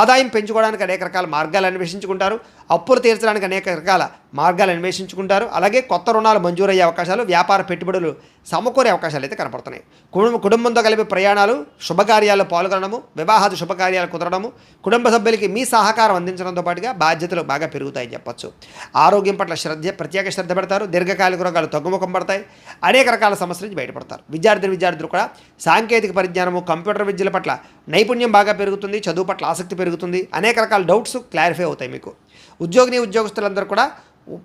ఆదాయం పెంచుకోవడానికి అనేక రకాల మార్గాలు అన్వేషించుకుంటారు. అప్పులు తీర్చడానికి అనేక రకాల మార్గాలు అన్వేషించుకుంటారు. అలాగే కొత్త రుణాలు మంజూరయ్యే అవకాశాలు, వ్యాపార పెట్టుబడులు సమకూరే అవకాశాలు అయితే కనపడుతున్నాయి. కుటుంబంతో కలిపి ప్రయాణాలు, శుభకార్యాల్లో పాల్గొనడము, వివాహాది శుభకార్యాలు కుదరడము, కుటుంబ సభ్యులకి మీ సహకారం అందించడంతో పాటుగా బాధ్యతలు బాగా పెరుగుతాయని చెప్పొచ్చు. ఆరోగ్యం పట్ల ప్రత్యేక శ్రద్ధ పెడతారు. దీర్ఘకాలిక రోగాలు తగ్గుముఖం పడతాయి. అనేక రకాల సమస్యల నుంచి బయటపడతారు. విద్యార్థులు కూడా సాంకేతిక పరిజ్ఞానము, కంప్యూటర్ విద్యల పట్ల నైపుణ్యం బాగా పెరుగుతుంది. చదువు పట్ల ఆసక్తి పెరుగుతుంది. అనేక రకాల డౌట్స్ క్లారిఫై అవుతాయి మీకు. ఉద్యోగస్తులందరూ కూడా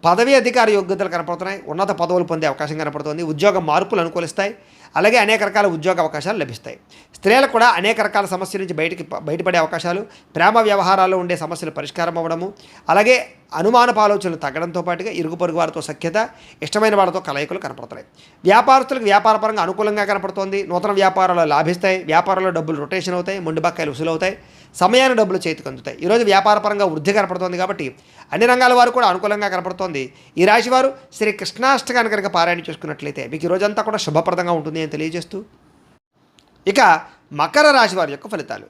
పదవి అధికార యోగ్యతలు కనపడుతున్నాయి. ఉన్నత పదవులు పొందే అవకాశం కనపడుతుంది. ఉద్యోగ మార్పులు అనుకూలిస్తాయి. అలాగే అనేక రకాల ఉద్యోగ అవకాశాలు లభిస్తాయి. స్త్రీలకు కూడా అనేక రకాల సమస్యల నుంచి బయటపడే అవకాశాలు, ప్రేమ వ్యవహారాల్లో ఉండే సమస్యలు పరిష్కారం అవ్వడము, అలాగే అనుమానపు ఆలోచనలు తగ్గడంతో పాటుగా ఇరుగు పొరుగు వారితో సఖ్యత, ఇష్టమైన వారితో కలయికలు కనపడుతున్నాయి. వ్యాపారస్తులకు వ్యాపారపరంగా అనుకూలంగా కనపడుతోంది. నూతన వ్యాపారాలు లాభిస్తాయి. వ్యాపారంలో డబ్బులు రొటేషన్ అవుతాయి. మొండి బకాయిలు వసూలవుతాయి. సమయాన్ని డబ్బులు చేతికి అందుతాయి. ఈరోజు వ్యాపారపరంగా వృద్ధి కనపడుతోంది కాబట్టి అన్ని రంగాల వారు కూడా అనుకూలంగా కనపడుతోంది. ఈ రాశి వారు శ్రీ కృష్ణాష్టకాన్ని కనుక పారాయణ చేసుకున్నట్లయితే మీకు ఈ రోజంతా కూడా శుభప్రదంగా ఉంటుంది అని తెలియజేస్తూ, ఇక మకర రాశి వారి యొక్క ఫలితాలు.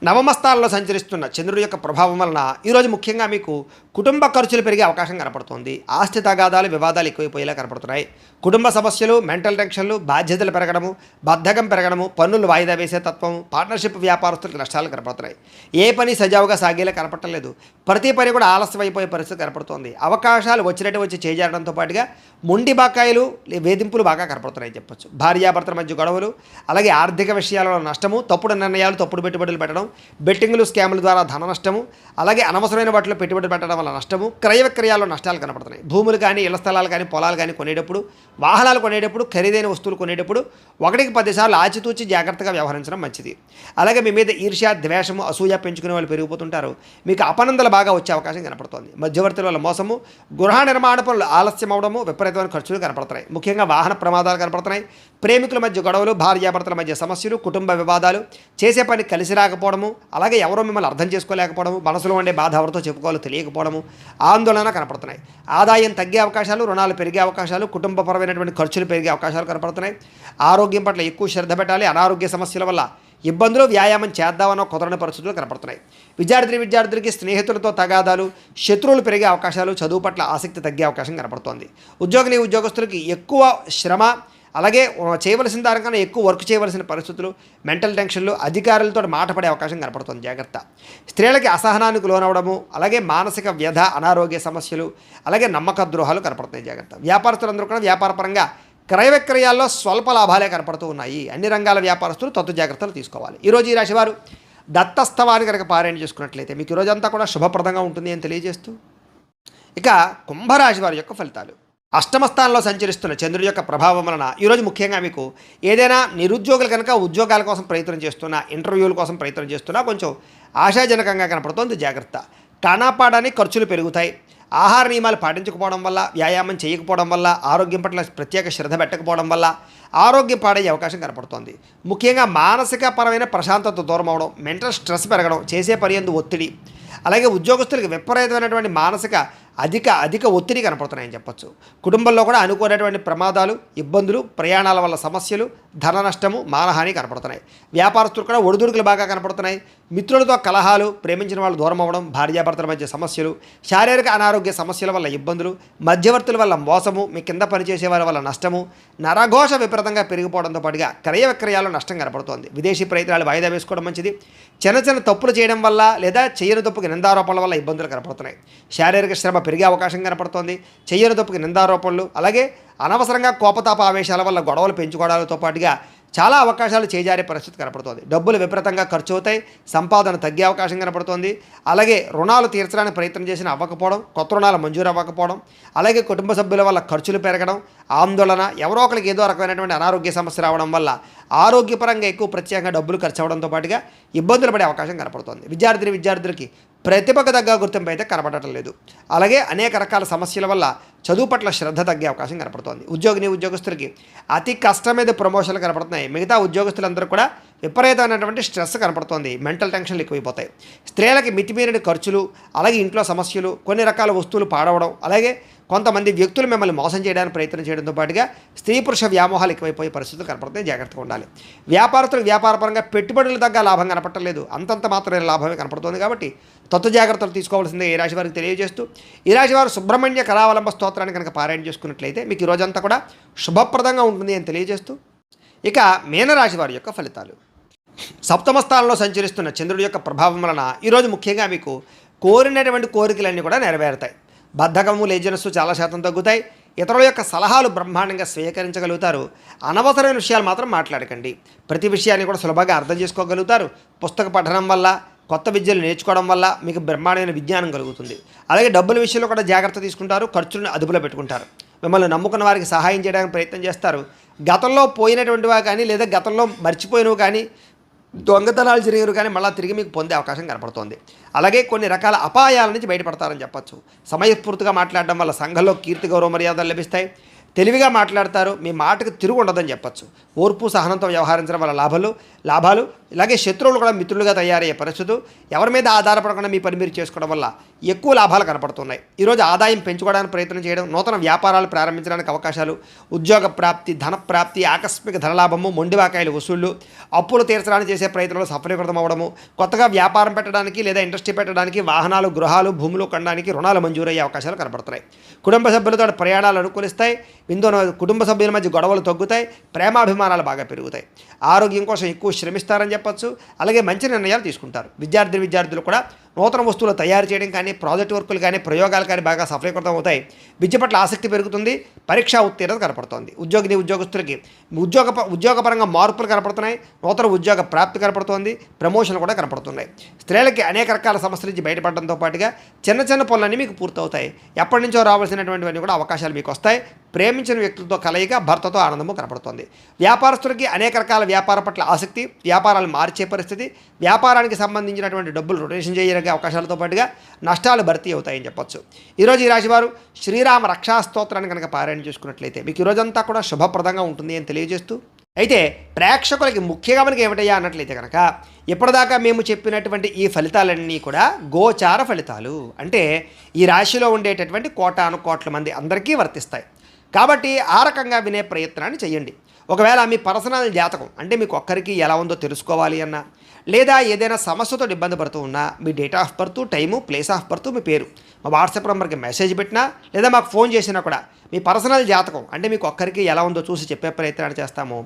నవమ స్థానంలో సంచరిస్తున్న చంద్రుడి యొక్క ప్రభావం వలన ఈరోజు ముఖ్యంగా మీకు కుటుంబ ఖర్చులు పెరిగే అవకాశం కనపడుతుంది. ఆస్తి తగాదాలు, వివాదాలు ఎక్కువైపోయేలా కనపడుతున్నాయి. కుటుంబ సమస్యలు, మెంటల్ టెన్షన్లు, బాధ్యతలు పెరగడము, బద్ధకం పెరగడము, పన్నులు వాయిదా వేసే తత్వం, పార్ట్నర్షిప్ వ్యాపారస్తులకు నష్టాలు కనపడుతున్నాయి. ఏ పని సజావుగా సాగేలా కనపడలేదు. ప్రతి పని కూడా ఆలస్యం అయిపోయే పరిస్థితి కనపడుతోంది. అవకాశాలు వచ్చినట్టు వచ్చి చేజారడంతో పాటుగా మొండి బకాయిలు, వేధింపులు బాగా కనపడుతున్నాయని చెప్పొచ్చు. భార్యాభర్తల మధ్య గొడవలు, అలాగే ఆర్థిక విషయాలలో నష్టము, తప్పుడు నిర్ణయాలు, తప్పుడు పెట్టుబడులు పెట్టడం, బెట్టింగ్లు, స్కాముల ద్వారా ధన నష్టము, అలాగే అనవసరమైన వాటిలో పెట్టుబడులు పెట్టడం వల్ల నష్టము, క్రయ విక్రయాల్లో నష్టాలు కనపడుతున్నాయి. భూములు కానీ, ఇళ్ల స్థలాలు కానీ, పొలాలు కానీ కొనేటప్పుడు, వాహనాలు కొనేటప్పుడు, ఖరీదైన వస్తువులు కొనేటప్పుడు 1కి 10 సార్లు ఆచితూచి జాగ్రత్తగా వ్యవహరించడం మంచిది. అలాగే మీ మీద ఈర్ష్య, ద్వేషము, అసూయ పెంచుకునే వాళ్ళు పెరిగిపోతుంటారు. మీకు అపనందలు బాగా వచ్చే అవకాశం కనపడుతోంది. మధ్యవర్తుల వల్ల మోసము, గృహ నిర్మాణ పనులు ఆలస్యం అవడము, విపరీతమైన ఖర్చులు కనపడుతున్నాయి. ముఖ్యంగా వాహన ప్రమాదాలు కనపడుతున్నాయి. ప్రేమికుల మధ్య గొడవలు, భార్యాభర్తల మధ్య సమస్యలు, కుటుంబ వివాదాలు, చేసే పని కలిసి రాకపోవడము, అలాగే ఎవరో మిమ్మల్ని అర్థం చేసుకోలేకపోవడము, మనసులో ఉండే బాధ ఎవరితో చెప్పుకోవాలో తెలియకపోవడము, ఆందోళన కనపడుతున్నాయి. ఆదాయం తగ్గే అవకాశాలు, రుణాలు పెరిగే అవకాశాలు, కుటుంబపరమైనటువంటి ఖర్చులు పెరిగే అవకాశాలు కనపడుతున్నాయి. ఆరోగ్యం పట్ల ఎక్కువ శ్రద్ధ పెట్టాలి. అనారోగ్య సమస్యల వల్ల ఇబ్బందులు, వ్యాయామం చేద్దామన్న కుదరని పరిస్థితులు కనపడుతున్నాయి. విద్యార్థులకి స్నేహితులతో తగాదాలు, శత్రువులు పెరిగే అవకాశాలు, చదువు పట్ల ఆసక్తి తగ్గే అవకాశం కనపడుతోంది. ఉద్యోగస్తులకి ఎక్కువ శ్రమ, అలాగే చేయవలసిన దానికన్నా ఎక్కువ వర్క్ చేయవలసిన పరిస్థితులు, మెంటల్ టెన్షన్లు, అధికారులతో మాట పడే అవకాశం కనపడుతుంది. జాగ్రత్త. స్త్రీలకి అసహనానికి లోనవడము, అలాగే మానసిక వ్యధ, అనారోగ్య సమస్యలు, అలాగే నమ్మక ద్రోహాలు కనపడుతున్నాయి. జాగ్రత్త. వ్యాపారస్తులందరూ కూడా వ్యాపారపరంగా క్రయ విక్రయాల్లో స్వల్ప లాభాలే కనపడుతూ ఉన్నాయి. అన్ని రంగాల వ్యాపారస్తులు తత్తు జాగ్రత్తలు తీసుకోవాలి. ఈరోజు ఈ రాశివారు దత్తస్తవాన్ని కనుక పారాయణ చేసుకున్నట్లయితే మీకు ఈరోజంతా కూడా శుభప్రదంగా ఉంటుంది అని తెలియజేస్తూ, ఇక కుంభరాశి వారి యొక్క ఫలితాలు. అష్టమ స్థానంలో సంచరిస్తున్న చంద్రుడి యొక్క ప్రభావం వలన ఈరోజు ముఖ్యంగా మీకు ఏదైనా నిరుద్యోగులు కనుక ఉద్యోగాల కోసం ప్రయత్నం చేస్తున్నా, ఇంటర్వ్యూల కోసం ప్రయత్నం చేస్తున్నా కొంచెం ఆశాజనకంగా కనపడుతోంది. జాగ్రత్త. కానాపాడానికి ఖర్చులు పెరుగుతాయి. ఆహార నియమాలు పాటించకపోవడం వల్ల, వ్యాయామం చేయకపోవడం వల్ల, ఆరోగ్యం పట్ల ప్రత్యేక శ్రద్ధ పెట్టకపోవడం వల్ల ఆరోగ్యం పాడయ్యే అవకాశం కనపడుతోంది. ముఖ్యంగా మానసిక పరమైన ప్రశాంతత దూరం అవడం, మెంటల్ స్ట్రెస్ పెరగడం, చేసే పని యందు ఒత్తిడి, అలాగే ఉద్యోగస్తులకు విపరీతమైనటువంటి మానసిక అధిక ఒత్తిడి కనపడుతున్నాయని చెప్పొచ్చు. కుటుంబంలో కూడా అనుకోనటువంటి ప్రమాదాలు, ఇబ్బందులు, ప్రయాణాల వల్ల సమస్యలు, ధన నష్టము, మానహాని కనపడుతున్నాయి. వ్యాపారస్తులు కూడా ఒడిదుడుకులు బాగా కనపడుతున్నాయి. మిత్రులతో కలహాలు, ప్రేమించిన వాళ్ళు దూరం అవ్వడం, భార్యాభర్తల మధ్య సమస్యలు, శారీరక అనారోగ్య సమస్యల వల్ల ఇబ్బందులు, మధ్యవర్తుల వల్ల మోసము, మీ కింద పనిచేసే వారి వల్ల నష్టము, నరఘోష విపరీతంగా పెరిగిపోవడంతో పాటుగా క్రయ విక్రయాల్లో నష్టం కనపడుతోంది. విదేశీ ప్రయత్నాలు వాయిదా వేసుకోవడం మంచిది. చిన్న తప్పులు చేయడం వల్ల లేదా చేయని తప్పుకి నిందారోపణల వల్ల ఇబ్బందులు కనపడుతున్నాయి. శారీరక శ్రమ పెరిగే అవకాశం కనపడుతోంది. చేయని తప్పుకి నిందారోపణలు, అలాగే అనవసరంగా కోపతాప ఆవేశాల వల్ల గొడవలు పెంచుకోవడాలతో పాటుగా చాలా అవకాశాలు చేజారే పరిస్థితి కనపడుతోంది. డబ్బులు విపరీతంగా ఖర్చు అవుతాయి, సంపాదన తగ్గే అవకాశం కనపడుతోంది. అలాగే రుణాలు తీర్చడానికి ప్రయత్నం చేసిన అవ్వకపోవడం, కొత్త రుణాలు మంజూరు అవ్వకపోవడం, అలాగే కుటుంబ సభ్యుల వల్ల ఖర్చులు పెరగడం, ఆందోళన, ఎవరో ఒకరికి ఏదో రకమైనటువంటి అనారోగ్య సమస్య రావడం వల్ల ఆరోగ్యపరంగా ఎక్కువ ప్రత్యేకంగా డబ్బులు ఖర్చు అవ్వడంతో పాటుగా ఇబ్బందులు పడే అవకాశం కనపడుతోంది. విద్యార్థులకి ప్రతిభకు తగ్గ గుర్తింపు అయితే కనపడటం లేదు. అలాగే అనేక రకాల సమస్యల వల్ల చదువు పట్ల శ్రద్ధ తగ్గే అవకాశం కనపడుతోంది. ఉద్యోగస్తులకి అతి కష్టం మీద ప్రమోషన్లు కనపడుతున్నాయి. మిగతా ఉద్యోగస్తులందరూ కూడా విపరీతమైనటువంటి స్ట్రెస్ కనపడుతోంది. మెంటల్ టెన్షన్లు ఎక్కువైపోతాయి. స్త్రీలకి మితిమీరిన ఖర్చులు, అలాగే ఇంట్లో సమస్యలు, కొన్ని రకాల వస్తువులు పాడవడం, అలాగే కొంతమంది వ్యక్తులు మిమ్మల్ని మోసం చేయడానికి ప్రయత్నం చేయడంతో పాటుగా స్త్రీ పురుష వ్యామోహాలు ఎక్కువైపోయే పరిస్థితులు కనపడుతున్నాయి. జాగ్రత్తగా ఉండాలి. వ్యాపారస్తులకు వ్యాపారపరంగా పెట్టుబడులు తగ్గ లాభం కనపడలేదు, అంతంత మాత్రమే లాభమే కనపడుతుంది. కాబట్టి జాగ్రత్తలు తీసుకోవాల్సిందే ఈ రాశి వారికి తెలియజేస్తూ, ఈ రాశి వారు సుబ్రహ్మణ్య కరావలంబ స్తోత్రాన్ని కనుక పారాయణ చేసుకున్నట్లయితే మీకు ఈ రోజంతా కూడా శుభప్రదంగా ఉంటుంది అని తెలియజేస్తూ, ఇక మీనరాశి వారి యొక్క ఫలితాలు. సప్తమ స్థానంలో సంచరిస్తున్న చంద్రుడి యొక్క ప్రభావం వలన ఈరోజు ముఖ్యంగా మీకు కోరినటువంటి కోరికలన్నీ కూడా నెరవేరుతాయి. బద్ధకము, లేజినెస్ చాలా శాతం తగ్గుతాయి. ఇతరుల యొక్క సలహాలు బ్రహ్మాండంగా స్వీకరించగలుగుతారు. అనవసరమైన విషయాలు మాత్రం మాట్లాడకండి. ప్రతి విషయాన్ని కూడా సులభంగా అర్థం చేసుకోగలుగుతారు. పుస్తక పఠనం వల్ల, కొత్త విద్యలు నేర్చుకోవడం వల్ల మీకు బ్రహ్మాండమైన విజ్ఞానం కలుగుతుంది. అలాగే డబ్బుల విషయంలో కూడా జాగ్రత్త తీసుకుంటారు. ఖర్చులను అదుపులో పెట్టుకుంటారు. మిమ్మల్ని నమ్ముకున్న వారికి సహాయం చేయడానికి ప్రయత్నం చేస్తారు. గతంలో పోయినటువంటివా కానీ, లేదా గతంలో మర్చిపోయినవి కానీ, దొంగతనాలు జరిగినవి కానీ మళ్ళీ తిరిగి మీకు పొందే అవకాశం కనపడుతోంది. అలాగే కొన్ని రకాల అపాయాల నుంచి బయటపడతారని చెప్పచ్చు. సమయస్ఫూర్తిగా మాట్లాడడం వల్ల సంఘంలో కీర్తి, గౌరవ మర్యాదలు లభిస్తాయి. తెలివిగా మాట్లాడతారు. మీ మాటకు తిరుగు ఉండదని చెప్పచ్చు. ఓర్పు, సహనంతో వ్యవహరించడం వల్ల లాభాలు ఇలాగే శత్రువులు కూడా మిత్రులుగా తయారయ్యే పరిస్థితులు, ఎవరి మీద ఆధారపడకుండా మీ పని మీరు చేసుకోవడం వల్ల ఎక్కువ లాభాలు కనపడుతున్నాయి. ఈరోజు ఆదాయం పెంచుకోవడానికి ప్రయత్నం చేయడం, నూతన వ్యాపారాలు ప్రారంభించడానికి అవకాశాలు, ఉద్యోగ ప్రాప్తి, ధన ప్రాప్తి, ఆకస్మిక ధనలాభము, మొండివాకాయలు వసూళ్లు, అప్పులు తీర్చడానికి చేసే ప్రయత్నంలో సఫలీకృతం అవ్వడము, కొత్తగా వ్యాపారం పెట్టడానికి లేదా ఇండస్ట్రీ పెట్టడానికి, వాహనాలు, గృహాలు, భూములు కొనడానికి రుణాలు మంజూరయ్యే అవకాశాలు కనపడుతున్నాయి. కుటుంబ సభ్యులతో ప్రయాణాలు అనుకూలిస్తాయి. కుటుంబ సభ్యుల మధ్య గొడవలు తగ్గుతాయి. ప్రేమాభిమానాలు బాగా పెరుగుతాయి. ఆరోగ్యం కోసం ఎక్కువ శ్రమిస్తారని చెప్పచ్చు. అలాగే మంచి నిర్ణయాలు తీసుకుంటారు. విద్యార్థులు కూడా నూతన వస్తువులు తయారు చేయడం కానీ, ప్రాజెక్ట్ వర్కులు కానీ, ప్రయోగాలు కానీ బాగా సఫలీకృతం అవుతాయి. విద్య పట్ల ఆసక్తి పెరుగుతుంది. పరీక్షా ఉత్తీర్ణత కనపడుతోంది. ఉద్యోగస్తులకి ఉద్యోగపరంగా మార్పులు కనపడుతున్నాయి. నూతన ఉద్యోగ ప్రాప్తి కనపడుతోంది. ప్రమోషన్లు కూడా కనపడుతున్నాయి. స్త్రీలకి అనేక రకాల సమస్యల నుంచి బయటపడడంతో పాటుగా చిన్న పనులన్నీ మీకు పూర్తవుతాయి. ఎప్పటి నుంచో రావాల్సినటువంటివన్నీ కూడా అవకాశాలు మీకు వస్తాయి. ప్రేమించిన వ్యక్తులతో కలయిక, భర్తతో ఆనందము కనపడుతోంది. వ్యాపారస్తులకి అనేక రకాల వ్యాపార పట్ల ఆసక్తి, వ్యాపారాలు మార్చే పరిస్థితి, వ్యాపారానికి సంబంధించినటువంటి డబ్బులు రొటేషన్ చేయడానికి అవకాశాలతో పాటుగా నష్టాలు భర్తీ అవుతాయని చెప్పొచ్చు. ఈరోజు ఈ రాశివారు శ్రీరామ రక్షా స్తోత్రాన్ని కనుక పారాయణ చేసుకున్నట్లయితే మీకు ఈరోజంతా కూడా శుభప్రదంగా ఉంటుంది అని తెలియజేస్తూ, అయితే ప్రేక్షకులకి ముఖ్యంగా మనకి ఏమిటయ్యా అన్నట్లయితే కనుక, ఇప్పటిదాకా మేము చెప్పినటువంటి ఈ ఫలితాలన్నీ కూడా గోచార ఫలితాలు. అంటే ఈ రాశిలో ఉండేటటువంటి కోట్ల మంది అందరికీ వర్తిస్తాయి. కాబట్టి ఆ రకంగా వినే ప్రయత్నాన్ని చేయండి. ఒకవేళ మీ పర్సనల్ జాతకం అంటే మీకు ఒక్కరికి ఎలా ఉందో తెలుసుకోవాలి అన్నా, లేదా ఏదైనా సమస్యతో ఇబ్బంది పడుతూ ఉన్నా, మీ date of birth, time, place of birth, మీ పేరు మా వాట్సాప్ నెంబర్కి మెసేజ్ పెట్టినా, లేదా మాకు ఫోన్ చేసినా కూడా మీ పర్సనల్ జాతకం అంటే మీకు ఒక్కరికి ఎలా ఉందో చూసి చెప్పే ప్రయత్నాన్ని చేస్తాము.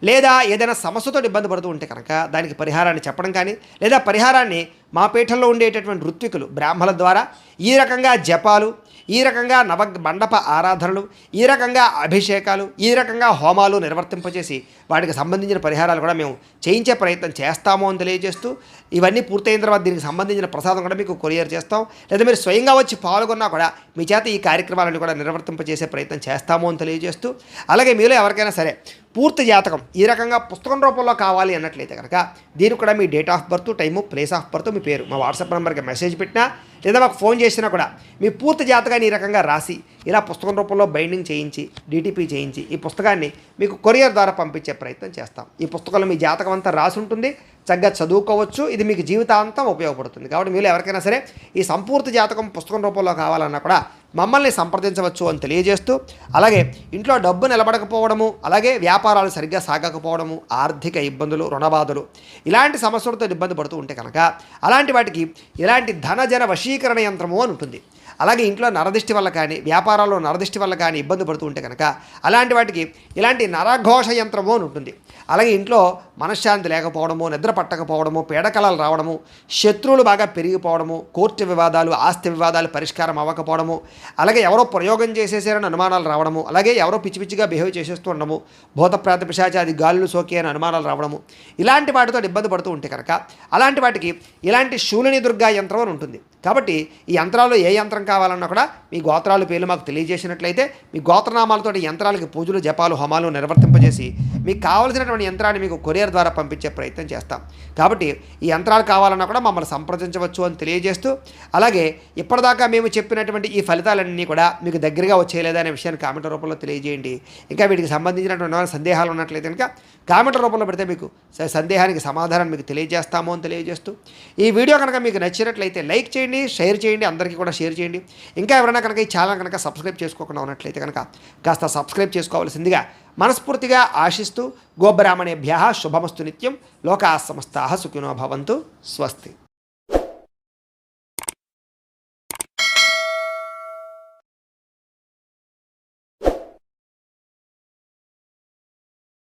లేదా ఏదైనా సమస్యతో ఇబ్బంది పడుతూ ఉంటే కనుక దానికి పరిహారాన్ని చెప్పడం కానీ, లేదా పరిహారాన్ని మా పీఠంలో ఉండేటటువంటి ఋత్వికులు, బ్రాహ్మణుల ద్వారా ఈ రకంగా జపాలు, ఈ రకంగా మండప ఆరాధనలు, ఈ రకంగా అభిషేకాలు, ఈ రకంగా హోమాలు నిర్వర్తింపజేసి వాటికి సంబంధించిన పరిహారాలు కూడా మేము చేయించే ప్రయత్నం చేస్తాము అని తెలియజేస్తూ, ఇవన్నీ పూర్తయిన తర్వాత దీనికి సంబంధించిన ప్రసాదం కూడా మీకు కొరియర్ చేస్తాం. లేదా మీరు స్వయంగా వచ్చి పాల్గొన్నా కూడా మీ చేత ఈ కార్యక్రమాలను కూడా నిర్వర్తింపజేసే ప్రయత్నం చేస్తాము అని తెలియజేస్తూ, అలాగే మీలో ఎవరికైనా సరే పూర్తి జాతకం ఈ రకంగా పుస్తకం రూపంలో కావాలి అన్నట్లయితే కనుక దీనికి కూడా మీ date of birth, time, place of birth, మీ పేరు మా వాట్సాప్ నెంబర్కి మెసేజ్ పెట్టినా, లేదా మాకు ఫోన్ చేసినా కూడా మీ పూర్తి జాతకాన్ని ఈ రకంగా రాసి ఇలా పుస్తకం రూపంలో బైండింగ్ చేయించి, డిటిపి చేయించి ఈ పుస్తకాన్ని మీకు కొరియర్ ద్వారా పంపించే ప్రయత్నం చేస్తాం. ఈ పుస్తకంలో మీ జాతకం అంతా రాసి ఉంటుంది. చక్కగా చదువుకోవచ్చు. ఇది మీకు జీవితాంతం ఉపయోగపడుతుంది. కాబట్టి మీరు ఎవరికైనా సరే ఈ సంపూర్తి జాతకం పుస్తకం రూపంలో కావాలన్నా కూడా మమ్మల్ని సంప్రదించవచ్చు అని తెలియజేస్తూ, అలాగే ఇంట్లో డబ్బు నిలబడకపోవడము, అలాగే వ్యాపారాలు సరిగ్గా సాగకపోవడము, ఆర్థిక ఇబ్బందులు, రుణబాధలు ఇలాంటి సమస్యలతో ఇబ్బంది పడుతూ ఉంటే కనుక అలాంటి వాటికి ఇలాంటి ధనజన వశీకరణ యంత్రము అని ఉంటుంది. అలాగే ఇంట్లో నరదిష్టి వల్ల కానీ వ్యాపారాల్లో నరదిష్టి వల్ల కానీ ఇబ్బంది పడుతూ ఉంటే కనుక అలాంటి వాటికి ఇలాంటి నరఘోష యంత్రము అని ఉంటుంది. అలాగే ఇంట్లో మనశ్శాంతి లేకపోవడము, నిద్ర పట్టకపోవడము, పీడకలలు రావడము, శత్రువులు బాగా పెరిగిపోవడము, కోర్టు వివాదాలు, ఆస్తి వివాదాలు పరిష్కారం అవ్వకపోవడము, అలాగే ఎవరో ప్రయోగం చేసేసారని అనుమానాలు రావడము, అలాగే ఎవరో పిచ్చి పిచ్చిగా బిహేవ్ చేసేస్తూ ఉండడము, భూతప్రేత పిశాచాది గాలులు సోకి అని అనుమానాలు రావడము, ఇలాంటి వాటితో ఇబ్బంది పడుతూ ఉంటే కనుక అలాంటి వాటికి ఇలాంటి శూలిని దుర్గా యంత్రం అని ఉంటుంది. కాబట్టి ఈ యంత్రాల్లో ఏ యంత్రం కావాలన్నా కూడా మీ గోత్రాలు పేర్లు మాకు తెలియజేసినట్లయితే మీ గోత్రనామాలతో యంత్రాలకి పూజలు, జపాలు, హోమాలు నిర్వర్తింపజేసి మీకు కావలసినటువంటి యంత్రాన్ని మీకు కొరియర్ ద్వారా పంపించే ప్రయత్నం చేస్తాం. కాబట్టి ఈ యంత్రాలు కావాలన్నా కూడా మమ్మల్ని సంప్రదించవచ్చు అని తెలియజేస్తూ, అలాగే ఇప్పటిదాకా మేము చెప్పినటువంటి ఈ ఫలితాలన్నీ కూడా మీకు దగ్గరగా వచ్చేయలేదా అనే విషయాన్ని కామెంట్ రూపంలో తెలియజేయండి. ఇంకా వీటికి సంబంధించినటువంటి సందేహాలు ఉన్నట్లయితే కనుక కామెంట్ రూపంలో పెడితే మీకు సందేహానికి సమాధానం మీకు తెలియజేస్తాము అని తెలియజేస్తూ, ఈ వీడియో కనుక మీకు నచ్చినట్లయితే లైక్ చేయండి, షేర్ చేయండి, అందరికీ కూడా షేర్ చేయండి. ఇంకా ఎవరైనా కనుక ఈ ఛానల్ కనుక సబ్స్క్రైబ్ చేసుకోకుండా ఉన్నట్లయితే కనుక కాస్త సబ్స్క్రైబ్ చేసుకోవాల్సిందిగా మనస్ఫూర్తిగా ఆశిస్తూ, గోబ్రాహ్మణేభ్యః శుభమస్తు నిత్యం, లోకాః సమస్తాః సుఖినో భవంతు. స్వస్తి.